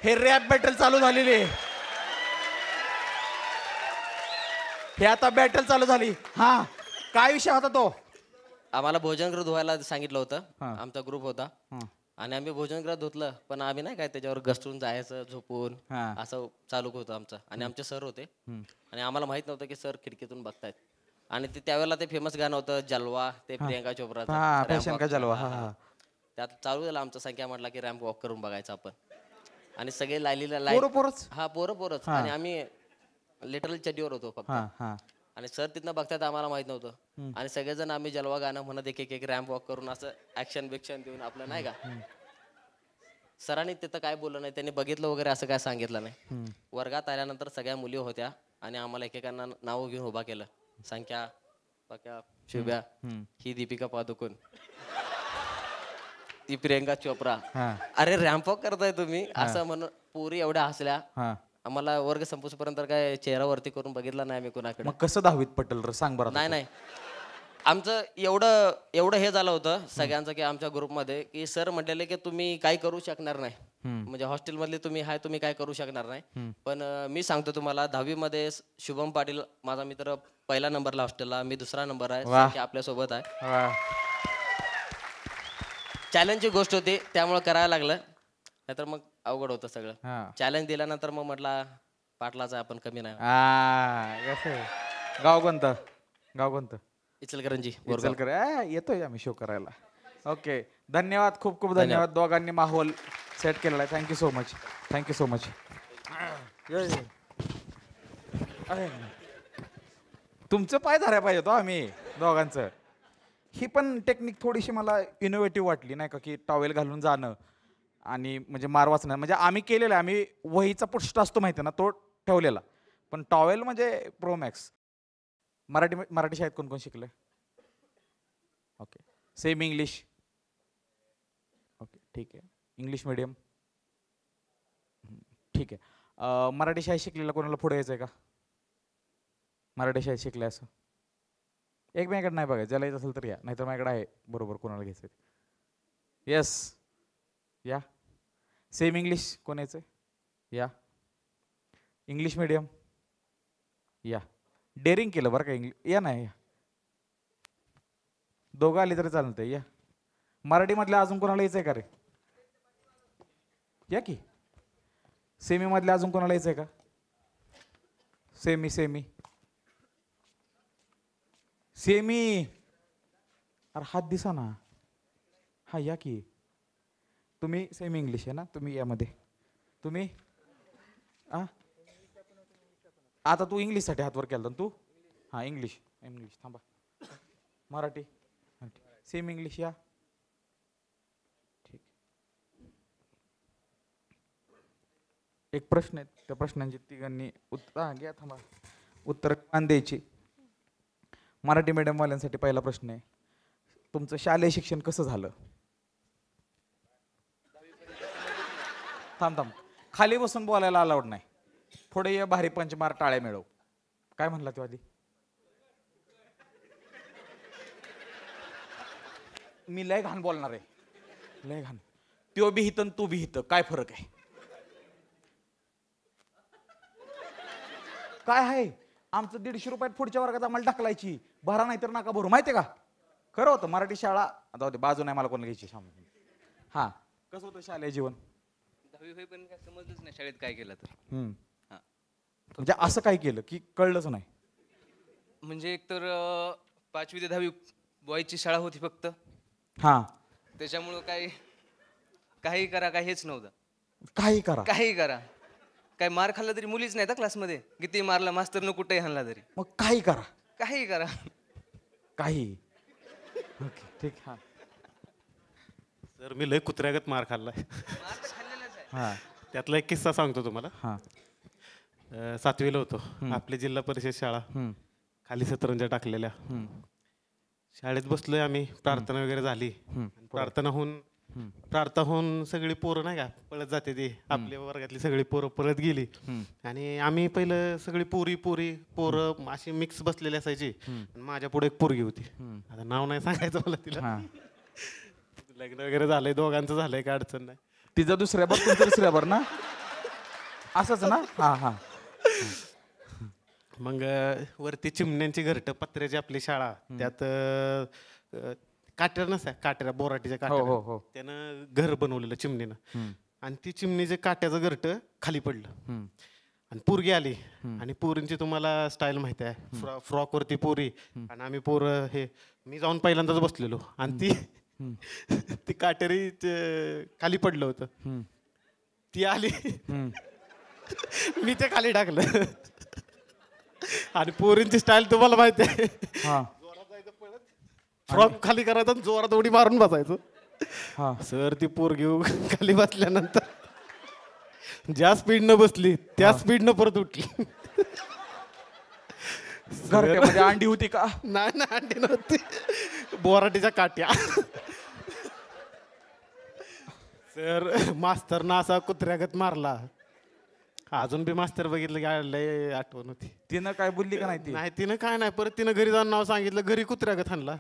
हे रॅप बॅटल चालू झालेली आहे. हे आता बॅटल चालू झाली. काय विषय होता तो? आम्हाला भोजनगृह धुवायला सांगितलं होतं. आमचा ग्रुप होता आणि आम्ही भोजनगृह धुतलं, पण आम्ही नाही काय त्याच्यावर घसरून जायचं, झोपून असं चालू होतं आमचं. आणि आमचे सर होते आणि आम्हाला माहित नव्हतं की सर खिडकीतून बघतायत. आणि ते त्यावेळेला ते फेमस गाणं होतं जलवा, ते प्रियंका चोप्राचं. त्यात चालू झाला आमचा संख्या म्हटला की रॅम्प वॉक करून बघायचं आपण. आणि सगळे लाईनीला पोरंच? हा पोरंच. आणि आम्ही लिटरली चड्डीवर होतो फक्त. आणि सर तिथनं बघतात आम्हाला माहित नव्हतं. आणि सगळेजण आम्ही जलवा गाणं म्हणत एक रॅम्प वॉक करून असं ऍक्शन बिक्शन देऊन आपलं नाही का. सरांनी तिथं काय बोललं नाही, त्यांनी बघितलं वगैरे असं काय सांगितलं नाही. वर्गात आल्यानंतर सगळ्या मुली होत्या आणि आम्हाला एकेकांना नावं घेऊन उभा केलं. संख्या, पक्या, शुभ्या, ही दीपिका पादुकोण, ती प्रियंका चोप्रा. अरे रॅम्प वॉक करताय तुम्ही असं म्हणून पोरी एवढ्या हसल्या. आम्हाला वर्ग संपूपर्यंत काय चेहरावरती करून बघितला नाही आम्ही कोणाकडे. मग कसं 10वीत पटेल रे सांग बरं. नाही आमचं एवढं हे झालं होतं सगळ्यांचं की आमच्या ग्रुपमध्ये की सर म्हटलेले की तुम्ही काय करू शकणार नाही, म्हणजे हॉस्टेलमधले तुम्ही काय करू शकणार नाही. पण मी सांगतो तुम्हाला 10वी मध्ये शुभम पाटील माझा मित्र पहिला नंबरला हॉस्टेलला, मी दुसरा नंबर आहे, आपल्या सोबत आहे. चॅलेंजची गोष्ट होती त्यामुळे करायला लागलं, नाहीतर मग अवघड होतं सगळं. चॅलेंज दिल्यानंतर मग म्हटला पाटलाचा आपण कमी नाही. गाव कोणतं? इचलकरंजी. येतोय आम्ही शो करायला. ओके, धन्यवाद, खूप खूप धन्यवाद. दोघांनी माहोल सेट केलेला आहे. Thank you so much. तुमचं पाय धरायला पाहिजे तो आम्ही दोघांचं. ही पण टेक्निक थोडीशी मला इनोव्हेटिव्ह वाटली नाही का, की टॉवेल घालून जाणं आणि म्हणजे मार वाचणं. म्हणजे आम्ही केलेलं आहे, आम्ही वहीचा पुष्ट असतो माहिती ना, तो ठेवलेला. पण टॉवेल म्हणजे प्रोमॅक्स. मराठी शाळेत कोण शिकलंय? Okay, same English. ओके, ठीक आहे. इंग्लिश मीडियम, ठीक आहे. मराठी शाळेत शिकलेला कोणाला पुढे यायचंय का? मराठी शाळेत शिकलंय असं एकमेकांकडे नाही बघायचं. ज्याला येत असेल तर या, नाहीतर माझ्याकडे आहे बरोबर कोणाला घ्यायचं. येस, या. सेम इंग्लिश कोण यायचंय? या. इंग्लिश मीडियम, या. डेअरिंग केलं बरं का या नाही, या. दोघं आली तरी चालतंय, या. मराठीमधल्या अजून कोणाला यायचंय का रे? या की. सेमी मधल्या अजून कोणाला यायचंय का? सेमी अरे हात दिसा ना. हा या की. तुम्ही सेमी इंग्लिश आहे ना, तुम्ही यामध्ये. तुम्ही आता तू इंग्लिशसाठी हात वर केला तू. हा इंग्लिश थांबा. मराठी सेम इंग्लिश या. ठीक. एक प्रश्न आहे, त्या प्रश्नांची तिघांनी घ्या, थांबा, उत्तर द्यायची. मराठी मीडियमवाल्यांसाठी पहिला प्रश्न आहे, तुमचं शालेय शिक्षण कसं झालं? थांब खाली बसून बोलायला अलाउड नाही. पुढे ये, भारी पंचमार टाळ्या मिळव. काय म्हणला तू आधी? मी लय घाण बोलणार आहे, लय घाण. त्यो बी हित तू बी हित, काय फरक आहे? काय आहे? आमचं 150 रुपयात पुढच्या वर्गात आम्हाला ढकलायची. भरा नाही तर नका भरू, माहितीये का? खरं होतं. मराठी शाळा आता बाजू नाही मला कोणाला घ्यायची. हा, कसं होतं शालेय जीवन? 10वी होईपर्यंत काय समजलंच नाही शाळेत काय केलं तर. म्हणजे असं काय केलं की कळलंच नाही? म्हणजे एकतर 5वी ते 10वी बॉयची शाळा होती फक्त. हा, त्याच्यामुळं काही करा, काही हेच नव्हतं. काही करा काय मार खाल्ला तरी मुलीच नाही क्लासमध्ये. किती मारला मास्तरनं कुठेही हाणला तरी. मग काही करा. काही. ओके, ठीक. हा सर, मी लय कुत्र्यागत मार खाल्लाय. हा, त्यातला एक किस्सा सांगतो तुम्हाला. हा. 7वीला होतो, आपली जिल्हा परिषद शाळा, खाली सतरंजा टाकलेल्या. शाळेत बसलोय आम्ही, प्रार्थना वगैरे झाली. प्रार्थना होऊन सगळी पोरं नाही का पळत जाते, ती आपल्या वर्गातली सगळी पोरं पळत गेली. आणि आम्ही पहिलं सगळी पोरं अशी मिक्स बसलेली असायची. माझ्या पुढे एक पोरगी होती, आता नाव नाही सांगायचं मला तिला. लग्न वगैरे झालंय, दोघांचं झालंय, काय अडचण नाही. तिचा दुसऱ्या बर, तुमचं दुसऱ्या बर ना, असंच ना? हा. मग वरती चिमण्यांची घरटं, पत्र्याची आपली शाळा, त्यात काट्या नसत्या, काट्या बोराटीच्या काट्या, त्यानं घर बनवलेलं चिमणीनं. आणि ती चिमणीचे काट्याचं घरट खाली पडलं. आणि पोरगी आली, आणि पोरींची तुम्हाला स्टाईल माहिती आहे, फ्रॉक वरती पोरी आणि आम्ही पोरं. मी जाऊन पहिल्यांदाच बसलेलो, आणि ती ती काटेरी खाली पडलं होतं. ती आली, मी ते खाली टाकलं. आणि पोरींची स्टाईल तुम्हाला माहिती आहे, हा फ्रॉक खाली करायचा आणि जोरात उडी मारून बसायचं. हा सर ती पोरगी खाली बसल्यानंतर ज्या स्पीडनं बसली त्या स्पीडनं परत उठली. घरट्यामध्ये अंडी होती का? नाही ना, अंडी नव्हती, बोराटीच्या काट्या. सर मास्तरना असा कुत्र्यागत मारला. अजून बी मास्तर बघितलं की लय आठवण होती. तिनं काय बोलली का नाही ती? नाही तिनं काय नाही, परत तिनं घरी जाऊन नाव सांगितलं, घरी कुत्र्यागत हाणला.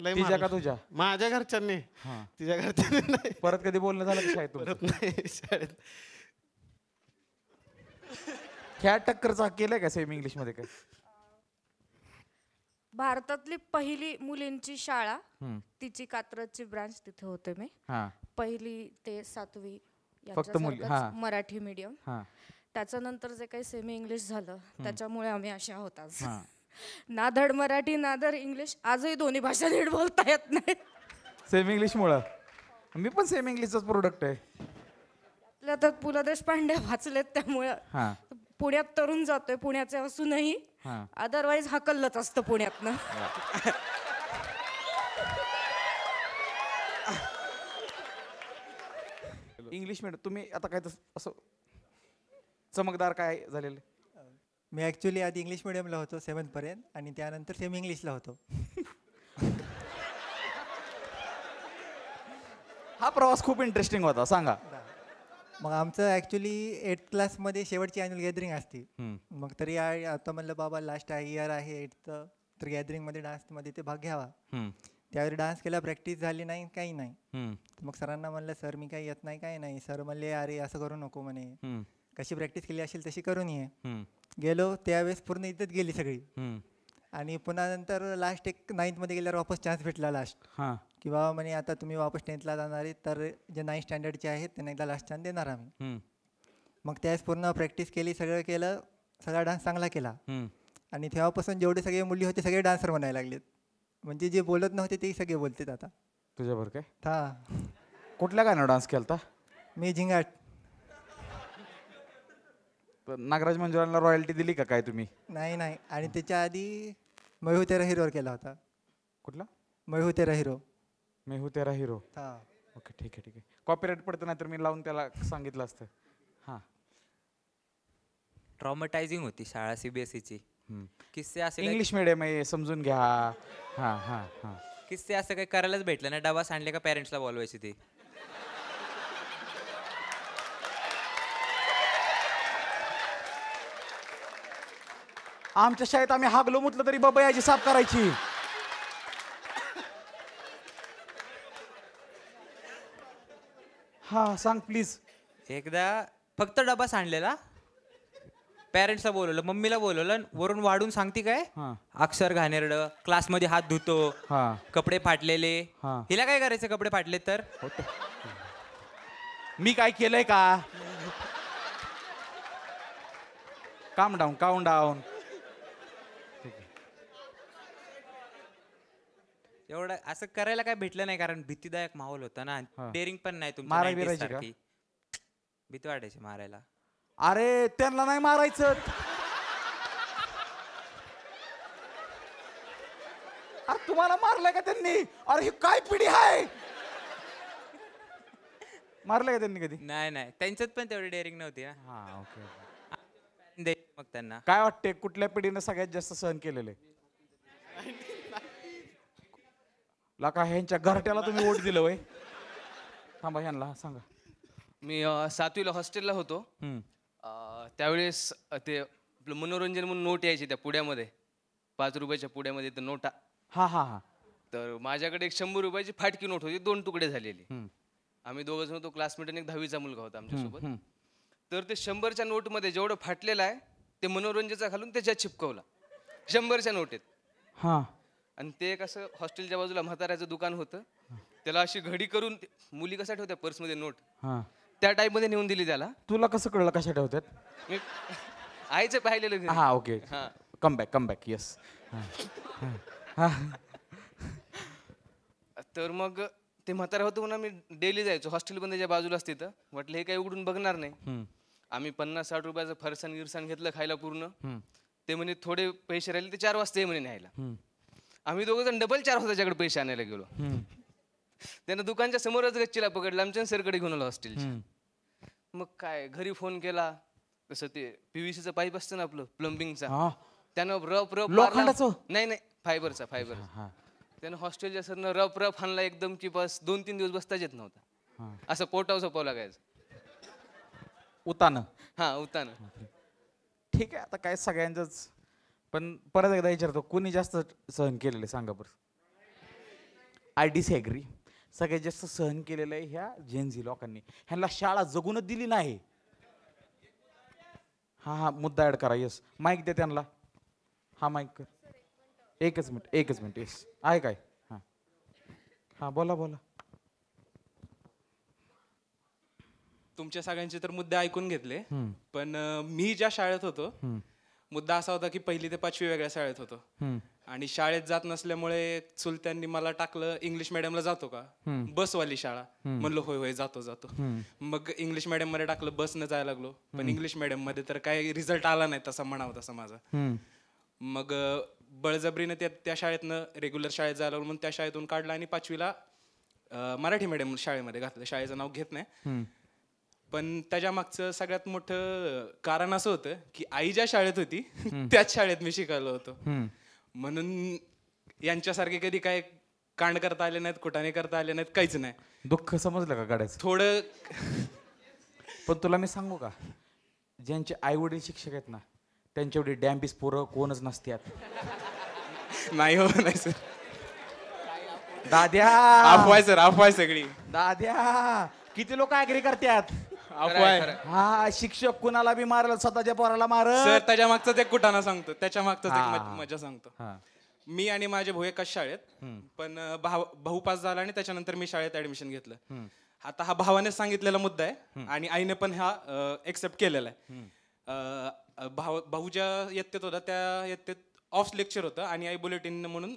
लय तिच्या का मारला. तुझ्या? माझ्या घरच्यांनी. तिच्या घरच्यांनी नाही. परत कधी बोलणं झालं का शाळेत तुमचं? परत नाही शाळेत. ह्या टक्करचा केलंय का सेमी इंग्लिश मध्ये काय? भारतातली पहिली मुलींची शाळा, तिची कात्रजची ब्रांच, तिथे होते मी. हा 1ली ते 7वी फक्त मुली, यांच्यासारखंच मराठी मीडियम. हा त्याच्यानंतर जे काही सेमी इंग्लिश झालं त्याच्यामुळे आम्ही अशा होतात. हा. ना धड मराठी ना धड इंग्लिश. आजही दोन्ही भाषा नीट बोलता येत नाही. सेमी इंग्लिश मुळे मी पण सेमी इंग्लिशचाच प्रोडक्ट आहे. त्यातल्या त्यात पु ल देशपांडे वाचलेत त्यामुळे हा पुण्यात तरुण जातोय, पुण्याचे असूनही. हा अदरवाईज हकललंच असतं पुण्यातनं. इंग्लिश मीडियम तुम्ही आता काय असं चमकदार काय झालेलं? मी ॲक्च्युली आधी इंग्लिश मिडियमला होतो 7th पर्यंत, आणि त्यानंतर सेमी इंग्लिशला होतो. हा प्रवास खूप इंटरेस्टिंग होता, सांगा. मग आमचं ॲक्च्युली 8th क्लासमध्ये शेवटची ॲन्युअल गॅदरिंग असते. मग तरी आता म्हणलं बाबा लास्ट इयर आहे 8th, तर गॅदरिंगमध्ये डान्समध्ये ते भाग घ्यावा. त्यावेळी डान्स केला, प्रॅक्टिस झाली नाही, काही नाही. मग सरांना म्हणलं सर मी काही येत नाही, काही नाही. सर म्हणले अरे असं करू नको म्हणे, कशी प्रॅक्टिस केली असेल तशी करून ये. गेलो, त्यावेळेस पूर्ण इज्जत गेली सगळी. आणि पुन्हा नंतर लास्ट एक 9th मध्ये गेल्यावर वापस चान्स भेटला लास्ट, की बाबा म्हणे आता तुम्ही वापस 10thला जाणार आहे, तर जे 9th स्टँडर्डचे आहेत त्यांना एकदा लास्ट चान्स देणार आम्ही. मग त्यावेळेस पूर्ण प्रॅक्टिस केली, सगळं केलं, सगळा डान्स चांगला केला. आणि तेव्हापासून जेवढे सगळे मुली होते सगळे डान्सर बनायला लागलेत. म्हणजे जे बोलत नव्हते ते सगळे बोलतात आता. तुझ्यावर काय? हा. कुठल्या गाण्यावर डान्स केलता? मी झिंगाट. नागराज मंजुळांना रॉयल्टी दिली का काय तुम्ही? नाही नाही. आणि त्याच्या आधी मैं तेरा हिरोवर केला होता. कुठला? मैं तेरा हिरो. मैं हूं तेरा हिरो. हा. ओके ठीक आहे ठीक आहे. कॉपीराइट पडतं नाही तर मी लावून त्याला सांगितलं असतं. हां ट्रॉमटायझिंग होती शाळा CBSEची. किस्से असे इंग्लिश मिडियम आहे समजून घ्या. हां हां हां. किस्से असं काही करायलाच भेटलं ना, डबा सांडले का पॅरेंट्सला बोलवायची ते. आमच्या शाळेत आम्ही हागलो म्हटलं तरी बाबा याची साफ करायची. हा सांग प्लीज. एकदा फक्त डबा सांडलेला, पॅरेंट्सला बोलवलं, मम्मीला बोलवलं, वरून वाढून सांगते काय अक्षर घाणेरड, क्लासमध्ये हात धुतो, कपडे फाटलेले. हिला काय करायचं कपडे फाटले तर? मी काय केलंय का? काम डाऊन काउंट डाऊन. एवढं असं करायला काय भेटलं नाही, कारण भीतीदायक माहोल होता ना. डेअरिंग पण नाही मारायला बिरायची का? तुमची. भीती वाटायची मारायला. अरे त्यांना नाही मारायचं. अरे तुम्हाला मारलंय का त्यांनी? अरे ही काय पिढी आहे? मारलंय का त्यांनी कधी? नाही नाही, त्यांच्यात पण तेवढी डेअरिंग नव्हती ना. हा ओके. दे मग त्यांना. काय वाटते कुठल्या पिढीनं सगळ्यात जास्त सहन केलेले? लाका ह्यांच्या घरट्याला तुम्ही वोट दिलं वय? थांबा ह्यांना सांगा. मी 7वीला हॉस्टेलला होतो. त्यावेळेस ते आपलं मनोरंजन म्हणून नोट यायची त्या पुड्यामध्ये, 5 रुपयाच्या पुड्यामध्ये तर नोटा. हा हा हा. तर माझ्याकडे एक 100 रुपयाची फाटकी नोट होती, 2 तुकडे झालेली. आम्ही 2 जण होतो, क्लासमेट आणि एक 10वीचा मुलगा होता आमच्यासोबत. तर ते 100च्या नोटमध्ये जेवढं फाटलेलं आहे ते मनोरंजनचा घालून त्याच्यात चिपकवला 100च्या नोटेत. हा. आणि ते एक असं हॉस्टेलच्या बाजूला म्हाताऱ्याचं दुकान होतं, त्याला अशी घडी करून मुली कशा ठेवत्या पर्समध्ये नोट, त्या टाईप मध्ये नेऊन दिली त्याला. तुला कसं कळलं कशा ठेवतात? आईचं पाहिलेलं घरी. हा ओके. Come back yes. तर मग ते म्हातारा होतं म्हणून आम्ही डेली जायचो हॉस्टेलमध्ये ज्या बाजूला असते तर म्हटलं हे काही उघडून बघणार नाही. आम्ही 50-60 रुपयाचं फरसाण गिरसाण घेतलं खायला पूर्ण. ते म्हणे थोडे पैसे राहिले ते 4 वाजता ये म्हणे न्यायला. आम्ही दोघं जण डबल 4 वाजता त्याच्याकडे पैसे आणायला गेलो. त्यानं दुकानच्या समोरच गच्चीला पकडलं आमच्या सरकडे घेऊन आलो हॉस्टेलच्या. मग काय घरी फोन केला, तसं ते PVC चं पाईप असतं ना आपलं प्लंबिंगचा, त्यानं रफ लोखंडाचं? नाही फायबरचा. त्यानं हॉस्टेलच्या सरनं रफ हाणला एकदम की बस 2-3 दिवस बसताच येत नव्हता. असं पोटाव झोपावं लागायचं. उतानं. उतानं. ठीक आहे, आता काय सगळ्यांचंच. पण परत एकदा विचारतो, कोणी जास्त सहन केलेलं सांगा बरं. I disagree. सगळ्यात जास्त सहन केलेलं आहे ह्या जेनझी लोकांनी. ह्यांना शाळा जगूनच दिली नाही. हा मुद्दा ऍड करा. येस, माईक दे त्यांना. हा माईक कर. एकच मिनिट. येस आहे काय? हा बोला. तुमच्या सगळ्यांचे तर मुद्दे ऐकून घेतले, पण मी ज्या शाळेत होतो मुद्दा असा होता की 1ली ते 5वी वेगळ्या शाळेत होतो आणि शाळेत जात नसल्यामुळे चुलत्यांनी मला टाकलं इंग्लिश मिडियमला. जातो का? बसवाली शाळा. म्हणलो होय जातो. मग इंग्लिश मिडियम मध्ये टाकलं, बसनं जायला लागलो. पण इंग्लिश मिडियम मध्ये तर काही रिझल्ट आला नाही तसा म्हणावा तसा माझा. मग बळजबरीनं त्या शाळेतनं रेग्युलर शाळेत जायला लागलो. म्हणून त्या शाळेतून काढलं आणि 5वीला मराठी मिडियम शाळेमध्ये घातलं. शाळेचं नाव घेत नाही, पण त्याच्या मागचं सगळ्यात मोठं कारण असं होतं की आई ज्या शाळेत होती त्याच शाळेत मी शिकायलो होतो. म्हणून यांच्यासारखे कधी काय कांड करता आले नाहीत, कुटाने करता आले नाहीत, काहीच नाही. दुःख समजलं का गाड्याचं? थोडं. पण तुला मी सांगू का, ज्यांचे आई वडील शिक्षक आहेत ना त्यांच्या एवढी डॅम्बिस पोरं कोणच नसतात. नाही हो, नाही सर. दाद्या अफवाय सगळी. दाद्या किती लोक ऍग्री करतात. हा शिक्षक कुणाला बी मारल, स्वतःच्या पोराला मारल. सर त्याच्या मागचं एक कुटाणा सांगतो, त्याच्या मागचं एक मजा सांगतो. मी आणि माझे भाऊ एकाच शाळेत, पण भाऊ पास झाला आणि त्याच्यानंतर मी शाळेत ऍडमिशन घेतलं. आता हा भावाने सांगितलेला मुद्दा आहे आणि आईने पण हा एक्सेप्ट केलेला आहे. भाऊ ज्या इयत्तेत होता त्या इयत्तेत ऑफ लेक्चर होतं आणि आई बुलेटिन म्हणून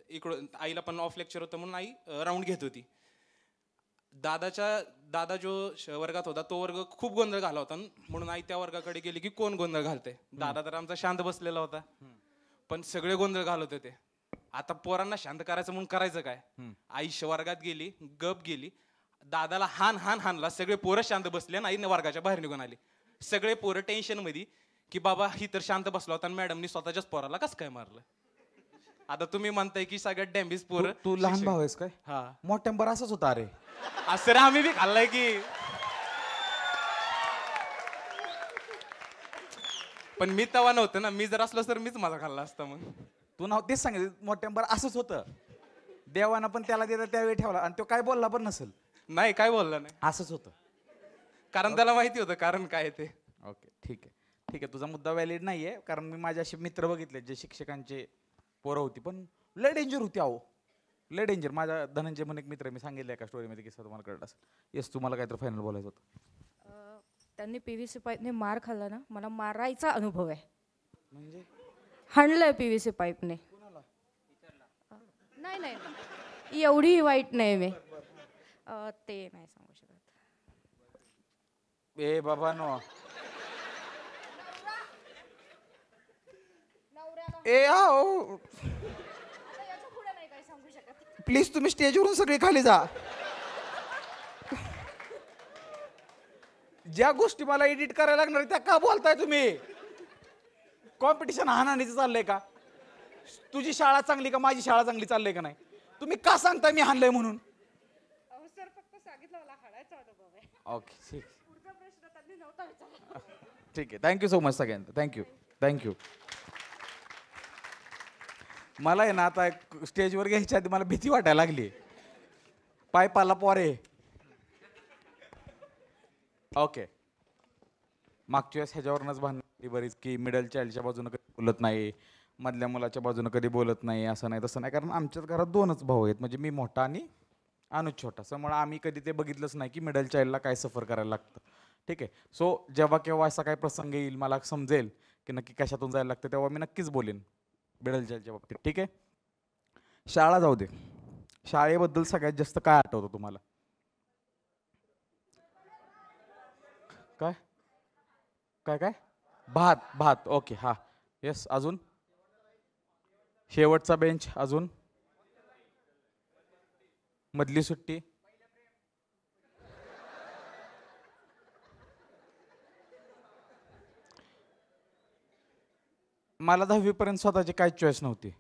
इकडं आईला पण ऑफ लेक्चर होतं म्हणून आई राऊंड घेत होती. दादा जो वर्गात होता तो वर्ग खूप गोंधळ घाला होता म्हणून आई त्या वर्गाकडे गेली की कोण गोंधळ घालते. दादा तर आमचा शांत बसलेला होता, पण सगळे गोंधळ घालत होते. आता पोरांना शांत करायचं म्हणून करायचं काय? आई वर्गात गेली, गप गेली, दादाला हाणला. सगळे पोरं शांत बसले आणि आई वर्गाच्या बाहेर निघून आली. सगळे पोरं टेन्शन मध्ये की बाबा ही तर शांत बसला होता आणि मॅडमनी स्वतःच्याच पोराला कसं काय मारलं. आता तुम्ही म्हणताय की सगळ्यात डॅम्बिस पोरं. तू लहान भाऊ आहेस काय? हा, मोठ्यांबर असंच होता. अरे असं रे, आम्ही बी खाल्लाय की. पण मी तवा नव्हतं ना, मी जर असलो तर मीच माझा खाल्ला असता. मग तू नाव तेच सांगितलं, मोठ्यांबर असंच होतं. देवानं पण त्याला देता त्यावेळी ठेवला आणि तो काय बोलला पण नसेल. नाही, काय बोलला नाही, असंच होतं. कारण त्याला माहिती होतं कारण काय ते. ओके, ठीक आहे. तुझा मुद्दा व्हॅलिड नाहीये, कारण मी माझे असे मित्र बघितले जे शिक्षकांचे पोरं होती, पण लय डेंजर होती. अहो लय डेंजर. माझा धनंजय म्हणून एक मित्र, मी सांगितलं एका स्टोरीमध्ये किस्सा तुम्हाला कळत असेल. येस, तुम्हाला काहीतरी फायनल बोलायचं होतं. त्यांनी PVC पाईपने मार खाल्ला ना, मला मारायचा अनुभव आहे. म्हणजे हाणलंय PVC पाईपने. नाही एवढी वाईट नाही मी. ते नाही सांगू शकत. ए बाबा नो. ए आओ प्लीज, तुम्ही स्टेजवरून सगळे खाली जा. ज्या गोष्टी मला एडिट करायला लागणार त्या का बोलताय तुम्ही? कॉम्पिटिशन हाणानीचं चाललंय का? तुझी शाळा चांगली का माझी शाळा चांगली चाललंय का नाही? तुम्ही का सांगताय मी हाणलंय म्हणून? सर फक्त सांगितलं मला हाणायचा अनुभव आहे. ओके, ठीक. पुढचा प्रश्न त्यांनी नव्हता विचारला. ठीक आहे, थँक्यू सो मच सगळ्यांना. थँक्यू. मला आहे ना आता स्टेजवर घ्यायच्या आधी मला भीती वाटायला लागली. पायपाला पोरे. ओके, मागच्या वेळेस ह्याच्यावरूनच भांडणी बरीच की मिडल चाइल्डच्या बाजूनं कधी बोलत नाही, मधल्या मुलाच्या बाजूनं कधी बोलत नाही, असं नाही तसं नाही. कारण आमच्याच घरात 2च भाऊ आहेत, म्हणजे मी मोठा आणि अनुज छोटा. त्यामुळे आम्ही कधी ते बघितलंच नाही की मिडल चाइल्डला काय सफर करायला लागतं. ठीक आहे. सो जेव्हा केव्हा असा काही प्रसंग येईल, मला समजेल की नक्की कशातून जायला लागतं, तेव्हा मी नक्कीच बोलेन मिडल चाइल्डच्या बाबतीत. ठीक आहे. शाळा जाऊ दे, शाळेबद्दल सगळ्यात जास्त काय आठवतं तुम्हाला? काय काय काय भात. ओके, हा, येस. अजून शेवटचा बेंच, अजून मधली सुट्टी. मला 10वी पर्यंत स्वतःची काय चॉईस नव्हती.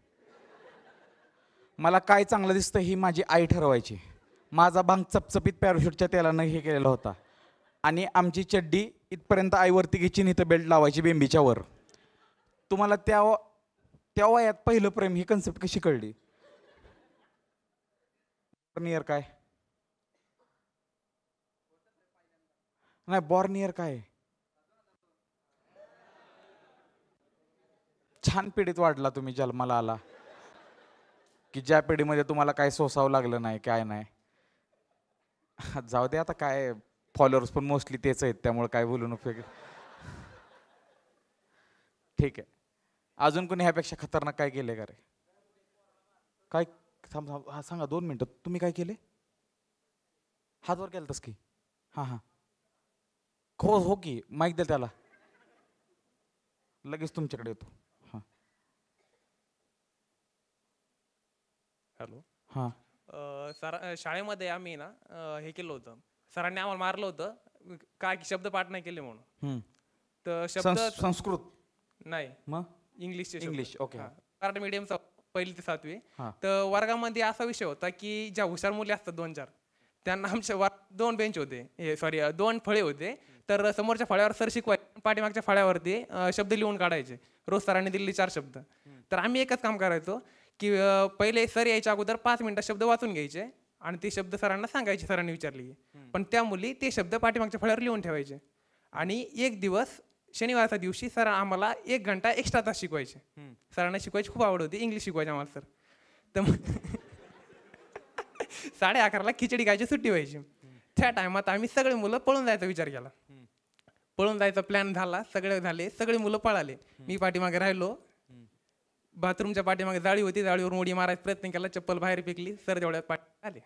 मला काय चांगलं दिसतं ही माझी आई ठरवायची. माझा भांग चपचपीत पॅराशूटच्या तेलानं हे केलेला होता आणि आमची चड्डी इथपर्यंत आईवरती घ्यायची आणि इथं बेल्ट लावायची बेंबीच्या वर. तुम्हाला त्या वयात पहिलं प्रेम ही कन्सेप्ट कशी कळली? बॉर्न इयर काय नाही, बॉर्न इयर काय? छान पिढीत वाढला तुम्ही, जन्माला आला की ज्या पिढीमध्ये तुम्हाला काय सोसावं लागलं नाही, काय नाही. जाऊ दे आता, काय फॉलोअर्स पण मोस्टली तेच आहेत, त्यामुळे काय बोलून उपयोग. ठीक आहे. अजून कोणी ह्यापेक्षा खतरनाक काय केले का रे? काय हा सांगा, 2 मिनिटं. तुम्ही काय केले? हात वर केलतस की? हां हो की, माईक दे त्याला, लगेच तुमच्याकडे येतो. हां हॅलो. हां. शाळेमध्ये आम्ही ना हे केलं होतं, सरांनी आम्हाला मारलं होतं काय की शब्द पाठ नाही केले म्हणून. तर शब्द संस्कृत नाही, मग इंग्लिशचे. इंग्लिश. ओके. मराठी मीडियमचा 1ली ते 7वी. हां. तर वर्गामध्ये असा विषय होता की ज्या हुशार मुली असतात 2-4, त्यांना आमच्या 2 बेंच होते, 2 फळे होते. तर समोरच्या फळ्यावर सर शिकवायचे, पाठीमागच्या फळ्यावरती शब्द लिहून काढायचे. रोज सरांनी दिलेले 4 शब्द. तर आम्ही एकच काम करायचो की पहिले सर यायच्या अगोदर 5 मिनिटात शब्द वाचून घ्यायचे आणि ते शब्द सरांना सांगायचे, सरांनी विचारले. पण त्या मुली ते शब्द पाठीमागच्या फळ्यावर लिहून ठेवायचे. आणि एक दिवस शनिवारच्या दिवशी सर आम्हाला 1 घंटा एक्स्ट्रा तास शिकवायचे. सरांना शिकवायची खूप आवड होती, इंग्लिश शिकवायचे आम्हाला सर. तर मग 11:30ला खिचडी खायची सुट्टी व्हायची. त्या टायमात आम्ही सगळे मुलं पळून जायचा विचार केला. पळून जायचा प्लॅन झाला, सगळे झाले, सगळे मुलं पळाले. मी पाठीमागे राहिलो. बाथरूमच्या पाठीमागे जाळी होती, जाळीवरून उडी मारायचा प्रयत्न केला, चप्पल बाहेर फेकली. सर तेवढ्यात आले.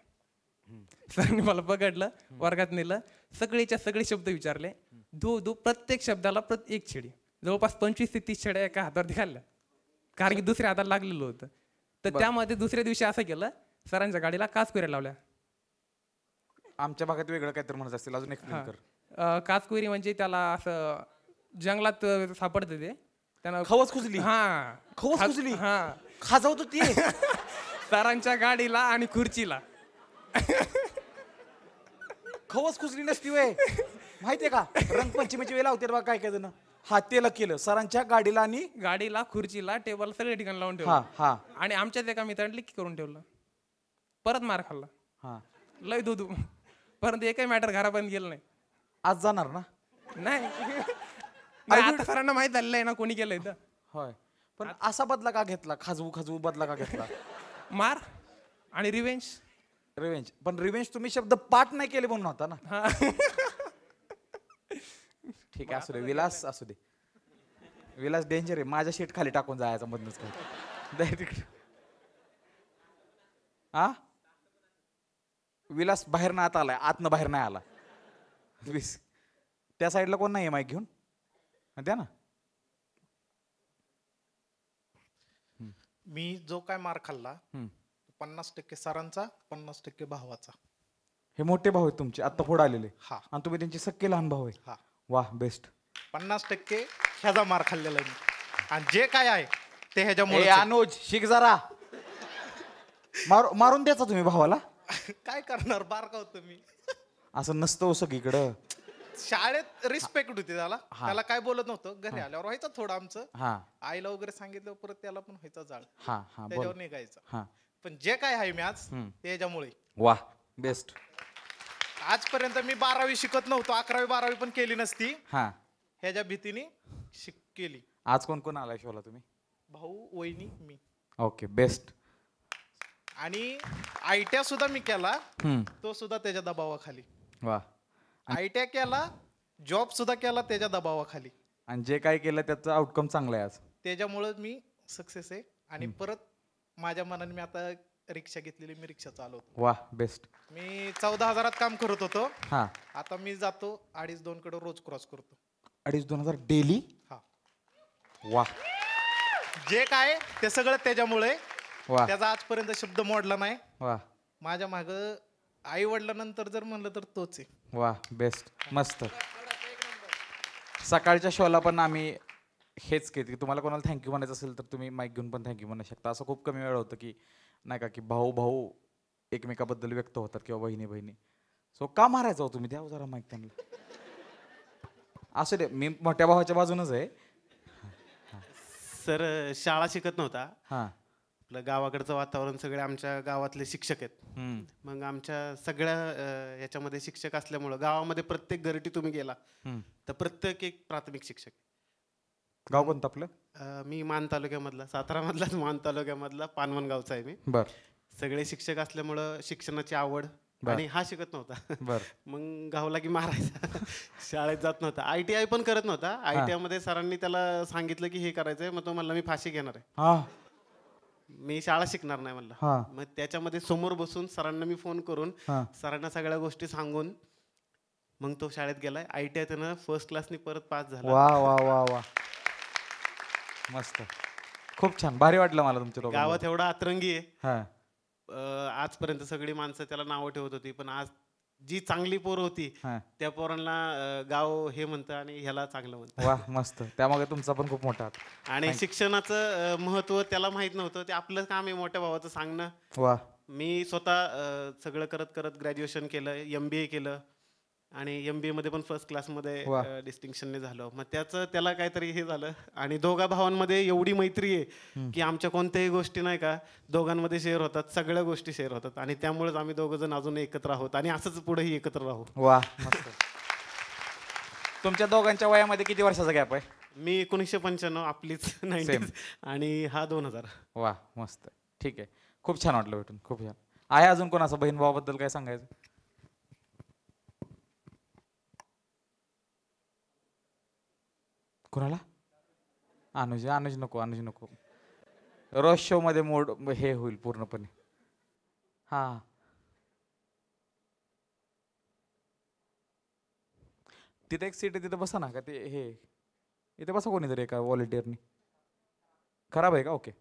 सरांनी मला पकडलं, वर्गात नेलं, सगळेच्या सगळे शब्द विचारले. प्रत्येक शब्दाला एक छेडी, जवळपास 25 ते 30 छेड्या एका हातावरती खाल्ल्या, कारण की दुसऱ्या हाताला लागलेलं होतं. तर त्यामध्ये दुसऱ्या दिवशी असं केलं, सरांच्या गाडीला काचकुऱ्या लावल्या. आमच्या भागात वेगळं काहीतरी म्हणत असतील, अजून एक्सप्लेन कर. काचकुरी म्हणजे त्याला असं जंगलात सापडतं ते, त्यांना खवस खुजली. हा, खवस खुजली. हा, खाजवतो ती सरांच्या गाडीला आणि खुर्चीला. खवस खुजली नसती वे, माहितीये का? रंगपंचमीची वेळ लावते बघा काय काय जण. हा, तेला केलं सरांच्या गाडीला आणि गाडीला, खुर्चीला, टेबल सगळ्या ठिकाणी लावून ठेवलं. हा. आणि आमच्याच एका मित्राने लिखी करून ठेवलं. परत मार खाल्ला. हा, लय दूध. परंतु एकही मॅटर घरापर्यंत गेलं नाही. आज जाणार ना? नाही. आता सरांना माहित झालेलं आहे ना कोणी केलंय तर. होय, पण असा बदला का घेतला? खाजवू बदला का घेतला? मार आणि रिवेंज. पण रिवेंज तुम्ही शब्द पाठ नाही केले म्हणून होता ना. ठीक आहे, असू दे. विलास असू दे. विलास डेंजर आहे. माझ्या शीट खाली टाकून जायचा मधनच काय. हा, विलास बाहेर ना आत आलाय, आतनं बाहेर नाही आला. त्या साईडला कोण नाही माईक घेऊन द्या ना. मी जो काय मार खाल्ला 50% सरांचा, 50% भावाचा. हे मोठे भाऊ आहेत तुमचे, आत्ता पुढे आलेले. हा. आणि तुम्ही त्यांचे सख्खे लहान भाऊ आहे. हा. वाह, बेस्ट. 50% ह्याचा मार खाल्लेला आहे मी. आणि जे काय आहे ते ह्याच्यामुळे. अनुज शिक जरा. मारून द्यायचा तुम्ही भावाला. काय करणार, बारका होतो मी. असं नसतं सगळीकडं. शाळेत रिस्पेक्ट होती त्याला. त्याला काय बोलत नव्हतं. घरी आल्यावर व्हायचं थोडं आमचं. आईला वगैरे सांगितलं, परत त्याला पण व्हायचा जाळ. त्याच्यावर निघायचं. पण जे काय आहे मी आज त्याच्यामुळे. वाह, बेस्ट. आजपर्यंत मी 12वी शिकत नव्हतो, 11वी 12वी पण केली नसती. ह्याच्या भीतीने केली. आज कोण कोण आलाय शोला तुम्ही? भाऊ, वहिनी, मी. Okay, best. आणि आयट्या सुद्धा मी केला, तो सुद्धा त्याच्या दबावाखाली. वा. आयट्या केला, जॉब सुद्धा केला त्याच्या दबावाखाली. आणि जे काय केलं त्याचा आउटकम चांगला आहे आज. त्याच्यामुळे मी सक्सेस आहे. आणि परत माझ्या मनाने मी आता रिक्षा घेतलेली, मी रिक्षा चालवतो. वा बेस्ट. मी 14,000 काम करत होतो. हा, आता मी जातो 2.5-2 कडे रोज क्रॉस करतो. 2,500 डेली. हा, वा जे काय ते सगळं त्याच्यामुळे. वा त्याचा आजपर्यंत शब्द मोडला नाही. वा माझ्या माग आई वडिलांनंतर जर म्हणलं तर तोच आहे. वा बेस्ट, मस्त. सकाळच्या शोला पण आम्ही हेच केलं की तुम्हाला कोणाला थँक्यू म्हणायचं असेल तर तुम्ही माईक घेऊन पण थँक्यू म्हणू शकता. असं खूप कमी वेळ होतं की नाही का की भाऊ भाऊ एकमेकाबद्दल व्यक्त होतात किंवा बहिणी बहिणी. सो का मारायचं हो तुम्ही, द्या जरा माईक त्यांना. असू दे, मी मोठ्या भावाच्या बाजूनच आहे. सर शाळा शिकत नव्हता. हां, आपलं गावाकडचं वातावरण, सगळे आमच्या गावातले शिक्षक आहेत. मग आमच्या सगळ्या याच्यामध्ये शिक्षक असल्यामुळं गावामध्ये प्रत्येक घरटी तुम्ही गेला तर प्रत्येक एक प्राथमिक शिक्षक. गाव कोणतं आपलं? मी मान तालुक्यामधला, सातारामधलाच मान तालुक्यामधला पानवण गावचा आहे मी. बर. सगळे शिक्षक असल्यामुळं शिक्षणाची आवड. आणि हा शिकत नव्हता. बर. मग गावला की मारायचा. शाळेत जात नव्हता. ITI पण करत नव्हता. ITI मध्ये सरांनी त्याला सांगितलं की हे करायचंय, मग तो म्हणला मी फाशी घेणार आहे, मी शाळा शिकणार नाही म्हणला. मग त्याच्यामध्ये समोर बसून सरांना मी फोन करून सरांना सगळ्या गोष्टी सांगून मग तो शाळेत गेलाय. ITI त्यानं फर्स्ट क्लासनी परत पास झाला. वा वा वा वा मस्त, खूप छान, भारी वाटलं मला तुमच्या गावात एवढा अतरंगी आहे. हा, आजपर्यंत सगळी माणसं त्याला नावं ठेवत होती, पण आज जी चांगली पोर होती त्या पोरांना गाव हे म्हणतं आणि ह्याला चांगलं म्हणतं. वा मस्त. त्यामागे तुमचा पण खूप मोठा हात. आणि शिक्षणाचं महत्व त्याला माहित नव्हतं. ते आपलं काम आहे मोठ्या भावाचं सांगणं. वा. मी स्वतः सगळं करत करत ग्रॅज्युएशन केलं, MBA केलं आणि MBA मध्ये पण फर्स्ट क्लासमध्ये डिस्टिंक्शनने झालं. मग त्याला काहीतरी हे झालं. आणि दोघा भावांमध्ये एवढी मैत्री आहे की आमच्या कोणत्याही गोष्टी नाही का दोघांमध्ये शेअर होतात, सगळ्या गोष्टी शेअर होतात. आणि त्यामुळेच आम्ही दोघं जण अजून एकत्र आहोत आणि असंच पुढेही एकत्र राहू. वा मस्त. तुमच्या दोघांच्या वयामध्ये किती वर्षाचा गॅप आहे? मी 1995, आपलीच 90s आणि हा 2000. वा मस्त, ठीक आहे. खूप छान वाटलं भेटून, खूप छान. आहे अजून कोणाचं बहीण भावाबद्दल काय सांगायचं? कोणाला? अनुज नको. रोज शो मध्ये मोड हे होईल पूर्णपणे. हा, तिथे एक सीट आहे, तिथे बसा ना. का ते हे इथे बसा कोणीतरी एका व्हॉलेंटिअरनी. खराब आहे का? ओके.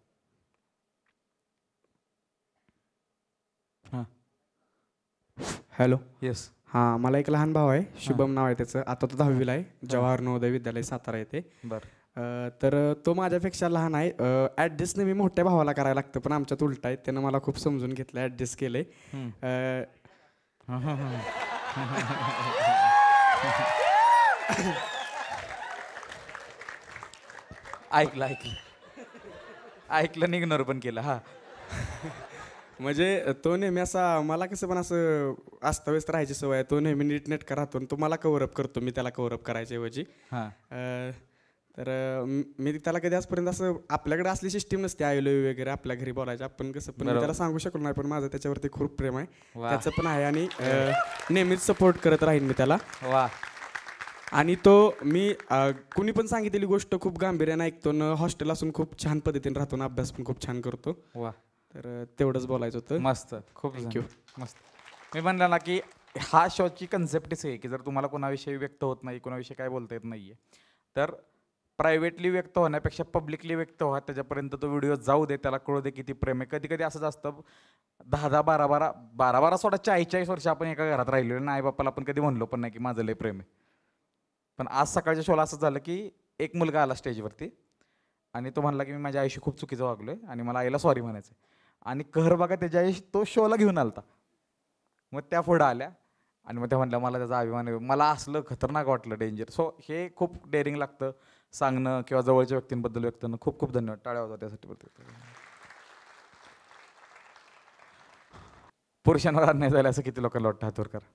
हां, हॅलो. येस. हां, मला एक लहान भाऊ आहे, शुभम नाव आहे त्याचं. आता तो 10वीला आहे, जवाहर नवोदय विद्यालय सातारा येथे. बरं. तर तो माझ्यापेक्षा लहान आहे. ॲडजस्ट मी मोठ्या भावाला करायला लागतं, पण आमच्यात उलट आहे. त्यानं मला खूप समजून घेतलं, ॲडजस्ट केलंय. ऐकलं इग्नोर पण केलं. हा, म्हणजे तो नेहमी असा, मला कसं पण असं अस्ताव्यस्त राहायची सवय आहे. तो नेहमी नीटनेटका राहतो आणि तो मला कव्हरअप करतो, मी त्याला कव्हरअप करायच्या ऐवजी. तर मी त्याला कधी आजपर्यंत असं, आपल्याकडे असली सिस्टीम नसते आय लव्ह यू वगैरे आपल्या घरी बोलायचं आपण कसं, पण मी त्याला सांगू शकलो नाही. पण माझं त्याच्यावरती खूप प्रेम आहे, त्याचं पण आहे. आणि नेहमीच सपोर्ट करत राहीन मी त्याला. वा. आणि तो मी कुणी पण सांगितलेली गोष्ट खूप गांभीर्याने ऐकतो ना. हॉस्टेल असून खूप छान पद्धतीने राहतो ना, अभ्यास पण खूप छान करतो. वा. तर तेवढंच बोलायचं होतं. मस्त, खूप थँक्यू. मस्त. मी म्हणलं ना की हा शोची कन्सेप्टच आहे की जर तुम्हाला कोणाविषयी व्यक्त होत नाही, कोणाविषयी काय बोलता येत नाहीये, तर प्रायव्हेटली व्यक्त होण्यापेक्षा पब्लिकली व्यक्त व्हा. त्याच्यापर्यंत तो व्हिडिओ जाऊ दे, त्याला कळू दे किती प्रेम आहे. कधी कधी असंच असतं, 10-10, 12-12 सोडा 40-40 वर्ष आपण एका घरात राहिलो ना, आई बापाला आपण कधी म्हणलो पण नाही की माझं लय प्रेम आहे. पण आज सकाळच्या शोला असं झालं की एक मुलगा आला स्टेजवरती आणि तो म्हणला की मी माझ्या आईशी खूप चुकीचं वागलोय आणि मला आईला सॉरी म्हणायचं. आणि कहर बघा, त्याच्या आई तो शोला घेऊन आलता. मग त्या पुढं आल्या आणि मग त्या म्हणल्या मला त्याचा अभिमान आहे. मला असलं खतरनाक वाटलं, डेंजर. सो हे खूप डेअरिंग लागतं सांगणं किंवा जवळच्या व्यक्तींबद्दल व्यक्त करणं. खूप खूप धन्यवाद, टाळ्या होता त्यासाठी. पुरुषांवर अन्याय झाला असं किती लोकांना वाटतं? हातवर करा.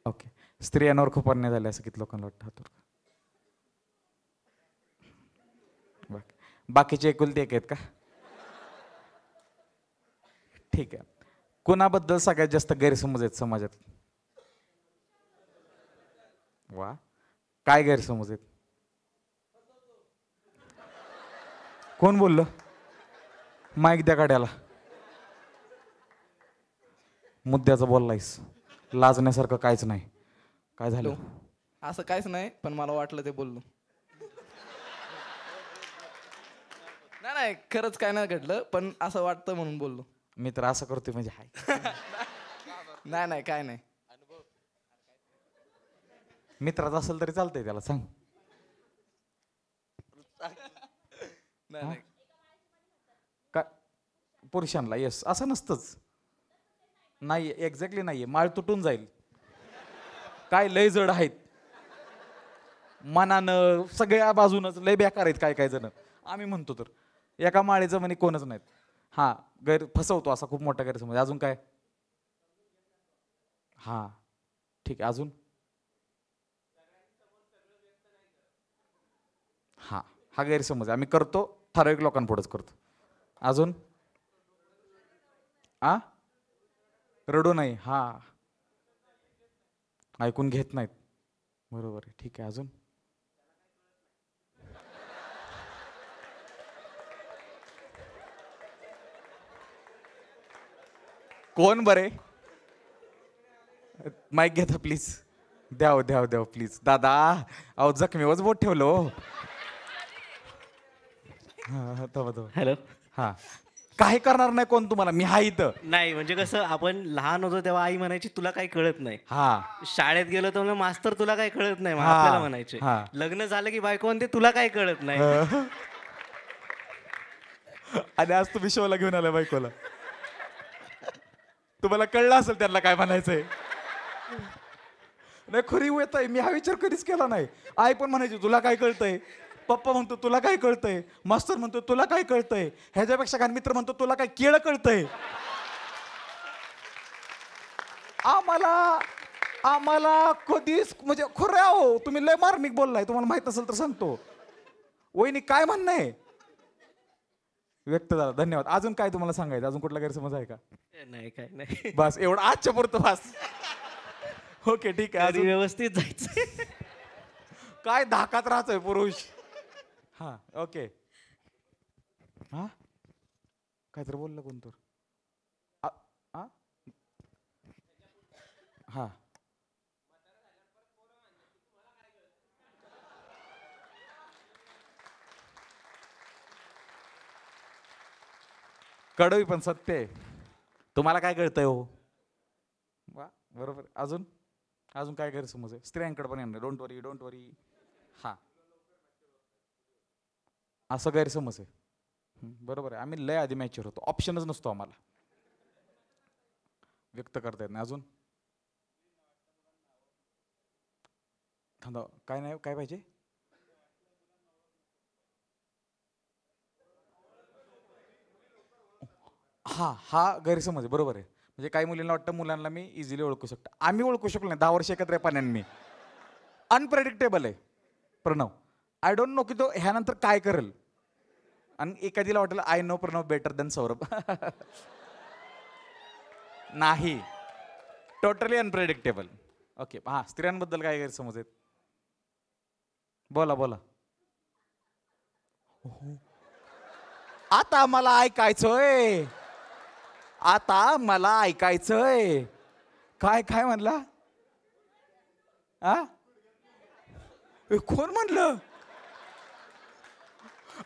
ओके. स्त्रियांवर खूप अन्याय झाला असं किती लोकांना वाटतं? हातवर करा. बाकीचे एकुलते एक आहेत का? ठीक आहे. कोणाबद्दल सगळ्यात जास्त गैरसमज आहेत समाजात? वा. काय गैरसमज आहेत? कोण बोललं? माईक द्या गाड्याला. मुद्द्याचं बोललायस, लाजण्यासारखं काहीच नाही. काय झालं? असं काहीच नाही, पण मला वाटलं ते बोललो. नाही खरंच काय नाही घडलं, पण असं वाटतं म्हणून बोललो. मी तर असं करतोय म्हणजे हाय. नाही काय नाही. मित्रात असेल तरी चालतंय, त्याला सांग. नाही का पुरुषांना? येस, असं नसतंच. नाही, एक्झॅक्टली नाहीये. माळ तुटून जाईल. काय लय जड आहेत मनानं, सगळ्या बाजूनच लय बेकार आहेत काय जण. आम्ही म्हणतो तर एका माळेचं म्हणे कोणच नाहीत. हा, फसवतो असा खूप मोठा गैरसमज. अजून काय? हा ठीक आहे. अजून? हा गैरसमज आम्ही करतो, ठराविक लोकांपुढेच करतो. अजून? रडू नाही. हा, ऐकून घेत नाहीत. बरोबर आहे, ठीक आहे. अजून? कोण बरे? माईक घेता प्लीज. द्याव प्लीज. दादा अहो जखमीवरच बोट ठेवलो. हॅलो. हा, काही करणार नाही कोण तुम्हाला, मी हा इथं. नाही म्हणजे कसं, आपण लहान होतो तेव्हा आई म्हणायची तुला काही कळत नाही. हा, शाळेत गेलो तर मास्तर तुला काही कळत नाही, हा, आपल्याला म्हणायचे. हा. लग्न झालं की बायको म्हणते तुला काही कळत नाही. आणि आज तुम्ही शोला घेऊन आला बायकोला. तुम्हाला कळलं असेल त्यांना काय म्हणायचंय. नाही खरी येत आहे, मी हा विचार कधीच केला नाही. आई पण म्हणायची तुला काय कळतंय, पप्पा म्हणतो तुला काय कळतंय, मास्तर म्हणतो तुला काय कळतंय, ह्याच्यापेक्षा काय मित्र म्हणतो तुला काय केळं कळतंय. आम्हाला कधीच म्हणजे खरं आहे. तुम्ही लय मार्मिक बोललाय, तुम्हाला माहित असेल तर सांगतो. वहिनी काय म्हणणं आहे व्यक्त झाला, धन्यवाद. अजून काय तुम्हाला सांगायचं? अजून कुठला गैरसमज आहे का? नाही काय नाही, बस एवढं आजच्या पुरतं बस. ओके ठीक आहे. अजून व्यवस्थित जायचं. काय धाकात राहतोय पुरुष. हा ओके. हा काहीतरी बोललं कोणतर. हा कडवी पण सत्य आहे. तुम्हाला काय कळतंय हो? वा बरोबर. अजून काय गैरसमज आहे? स्त्रियांकडे पण येणार. डोंट वरी. हा असं गैरसमज आहे. बरोबर आहे. आम्ही लय आधी मॅच्युअर होतो, ऑप्शनच नसतो आम्हाला, व्यक्त करता येत नाही. अजून काय नाही, काय पाहिजे? हा गैरसमज आहे. बरोबर आहे. म्हणजे काही मुलींना वाटतं मुलांना मी इझिली ओळखू शकतो. आम्ही ओळखू शकलो नाही. 10 वर्ष एकत्र आहे पाण्याने. मी अनप्रेडिक्टेबल आहे प्रणव. आय डोंट नो की तो ह्यानंतर काय करेल. आणि एखादीला वाटेल I know Pranav better than Saurabh. नाही, टोटली अनप्रेडिक्टेबल. ओके. हा, स्त्रियांबद्दल काय गैरसमज आहेत? बोला. आता मला ऐकायचंय. काय म्हणला? कोण म्हणलं?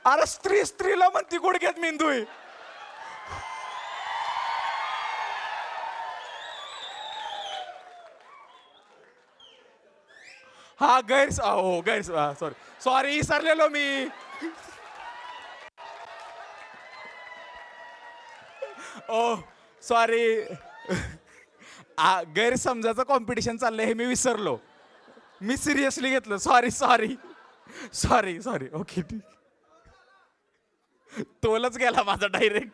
अरे स्त्रीला म्हणती गुडघ्यात मेंदू आहे. हा सॉरी विसरलेलो मी. ओ सॉरी. गैरसमजाचं कॉम्पिटिशन चाललंय हे मी विसरलो. मी सिरियसली घेतलं. सॉरी. ओके ठीक. तोलच गेला माझा डायरेक्ट.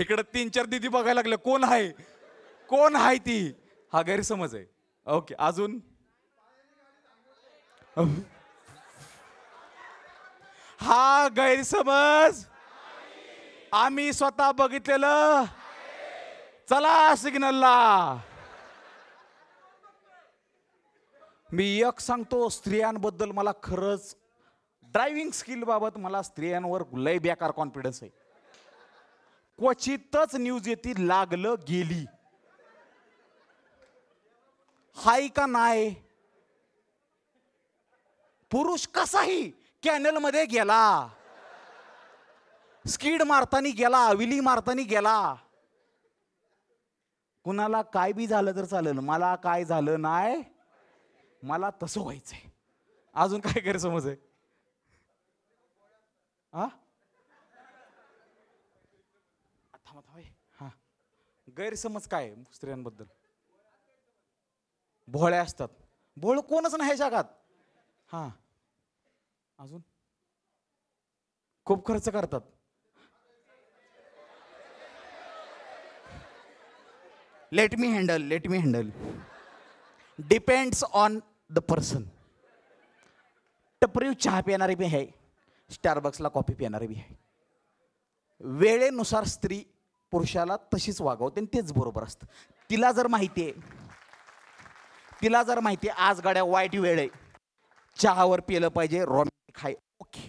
इकडं 3-4 दीदी बघायला लागले कोण आहे ती. हा गैरसमज आहे. ओके. अजून? हा गैरसमज आम्ही स्वतः बघितलेलं. चला सिग्नलला. मी एक सांगतो, स्त्रियांबद्दल मला खरंच ड्रायव्हिंग स्किल बाबत मला स्त्रियांवर लय बेकार कॉन्फिडन्स आहे. क्वचितच न्यूज येते लागलं गेली. हाय का नाही? पुरुष कसाही कॅनल मध्ये गेला, स्कीड मारतानी गेला, विली मारतानी गेला. कुणाला काय बी झालं तर चालेल, मला काय झालं नाही, मला तसं व्हायचंय. अजून काय गैरसमज आहे? हा गैरसमज काय स्त्रियांबद्दल? भोळ्या असतात. भोळ कोणच नाही जगात. हा अजून खूप खर्च करतात. Let me handle. Depends on the person. टपरीव चहा पिणारी बी आहे, स्टारबक्सला कॉफी पिणारी बी आहे. वेळेनुसार स्त्री पुरुषाला तशीच वागवते आणि तेच बरोबर असतं. तिला जर माहिती आहे आज गाड्या वाईट वेळ आहे, चहावर पिलं पाहिजे, रोमॅन्टिक आहे, ओके.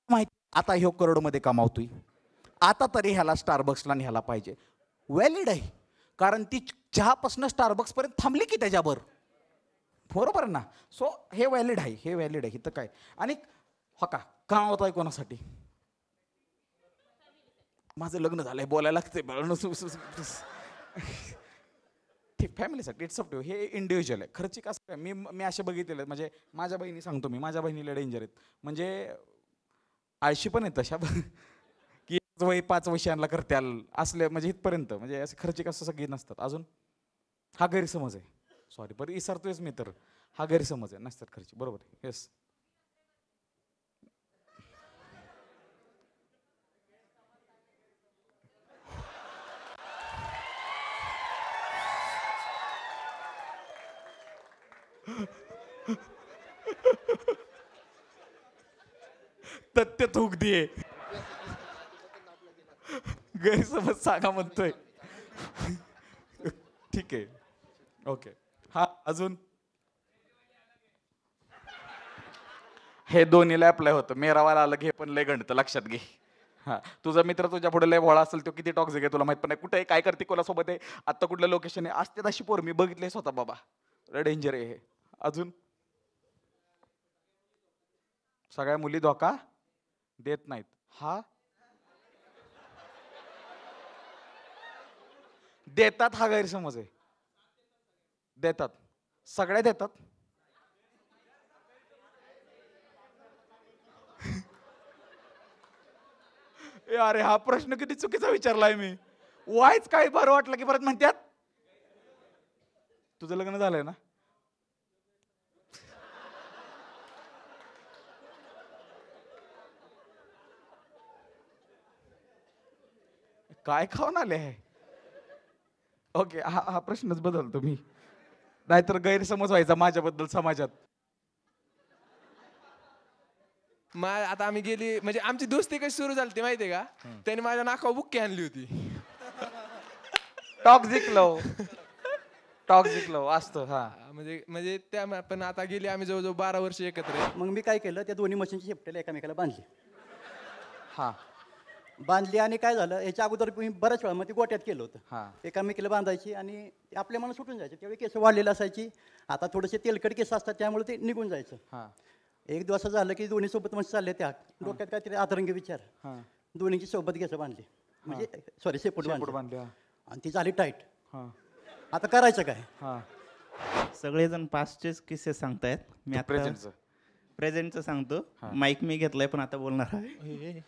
माहिती आता ह्यो करोडमध्ये कमावतोय, आता तरी ह्याला स्टारबक्सला न्यायला पाहिजे, व्हॅलिड आहे. कारण ती चहापासून स्टारबक्स पर्यंत थांबली की त्याच्यावर, बरोबर ना. सो हे व्हॅलिड आहे. इथं काय आणि हो का कमावत आहे कोणासाठी? माझं लग्न झालंय, बोलायला लागतंय, ठीक, फॅमिलीसाठी इट्स अप टू. हे इंडिव्हिज्युअल आहे. खर्चिक असं काय मी असे बघितलेले आहेत. म्हणजे माझ्या बहिणी सांगतो मी, माझ्या बहिणीला डेंजर आहेत. म्हणजे आळशी पण आहेत तशा की 5 वर्षांना करत्याल असले, म्हणजे इथपर्यंत म्हणजे असे खर्चिक असं सगळे नसतात. अजून हा गैरसमज आहे. सॉरी बरं विसरतोयच मी तर. हा गैरसमज आहे, नसतात खर्ची. बरोबर आहे. येस. तथ्य थूक दे. गैरसमज सांगा म्हणतोय. ठीक आहे, ओके. हा अजून हे दोन्हीला अप्लाय होतं. मेरावाला आलं घे पण लय गणित लक्षात घे. हा तुझा मित्र तुझ्या पुढे लय भोळा असेल, तो किती टॉक्सिक आहे तुला माहित पण नाही. कुठे काय करते, कोणासोबत आहे, आता कुठलं लोकेशन आहे, असते तशी पोर मी बघितले स्वतः बाबा. डेंजर आहे हे. अजून सगळ्या मुली धोका देत नाहीत. हा देतात, हा गैरसमज आहे. देतात, सगळ्या देतात. अरे हा प्रश्न किती चुकीचा विचारलाय मी. वायच काय बरं वाटलं की परत म्हणतात तुझं लग्न झालंय ना. काय खाऊन आले आहे? ओके, हा प्रश्नच बदलतो मी, नाहीतर गैरसमज व्हायचा माझ्याबद्दल समाजात. आता आम्ही गेली म्हणजे आमची दोस्ती कशी सुरू झाली माहितीये का? त्याने माझ्या नाकावर बुक्की आणली होती. टॉक्सिक लव असतं. हा म्हणजे त्या पण आता गेली आम्ही जवळजवळ 12 वर्ष एकत्र. मग मी काय केलं, त्या दोन्ही मशीनची शेपटेला एकामेकाला बांधली. हा बांधली आणि काय झालं, याच्या अगोदर मी बऱ्याच वेळा मग ती गोट्यात केलं होतं. एकामेकीला बांधायची आणि आपल्या मनात सुटून जायचे. त्यावेळी केस वाढलेली असायची. आता थोडेसे तेलकट केस असतात त्यामुळे ते निघून जायचं. एक दिवस असं झालं की दोन्ही सोबत मस्त चालले, त्या डोक्यात काहीतरी आतरंगी विचार, दोन्हीची सोबत केस बांधली, म्हणजे सॉरी शेपूट बांधली आणि ती झाली टाईट. आता करायचं काय? सगळेजण पास्टचेच किस्से सांगतायत. मी आता प्रेझेंटचं सांगतो. माईक मी घेतलाय पण आता बोलणार आहे.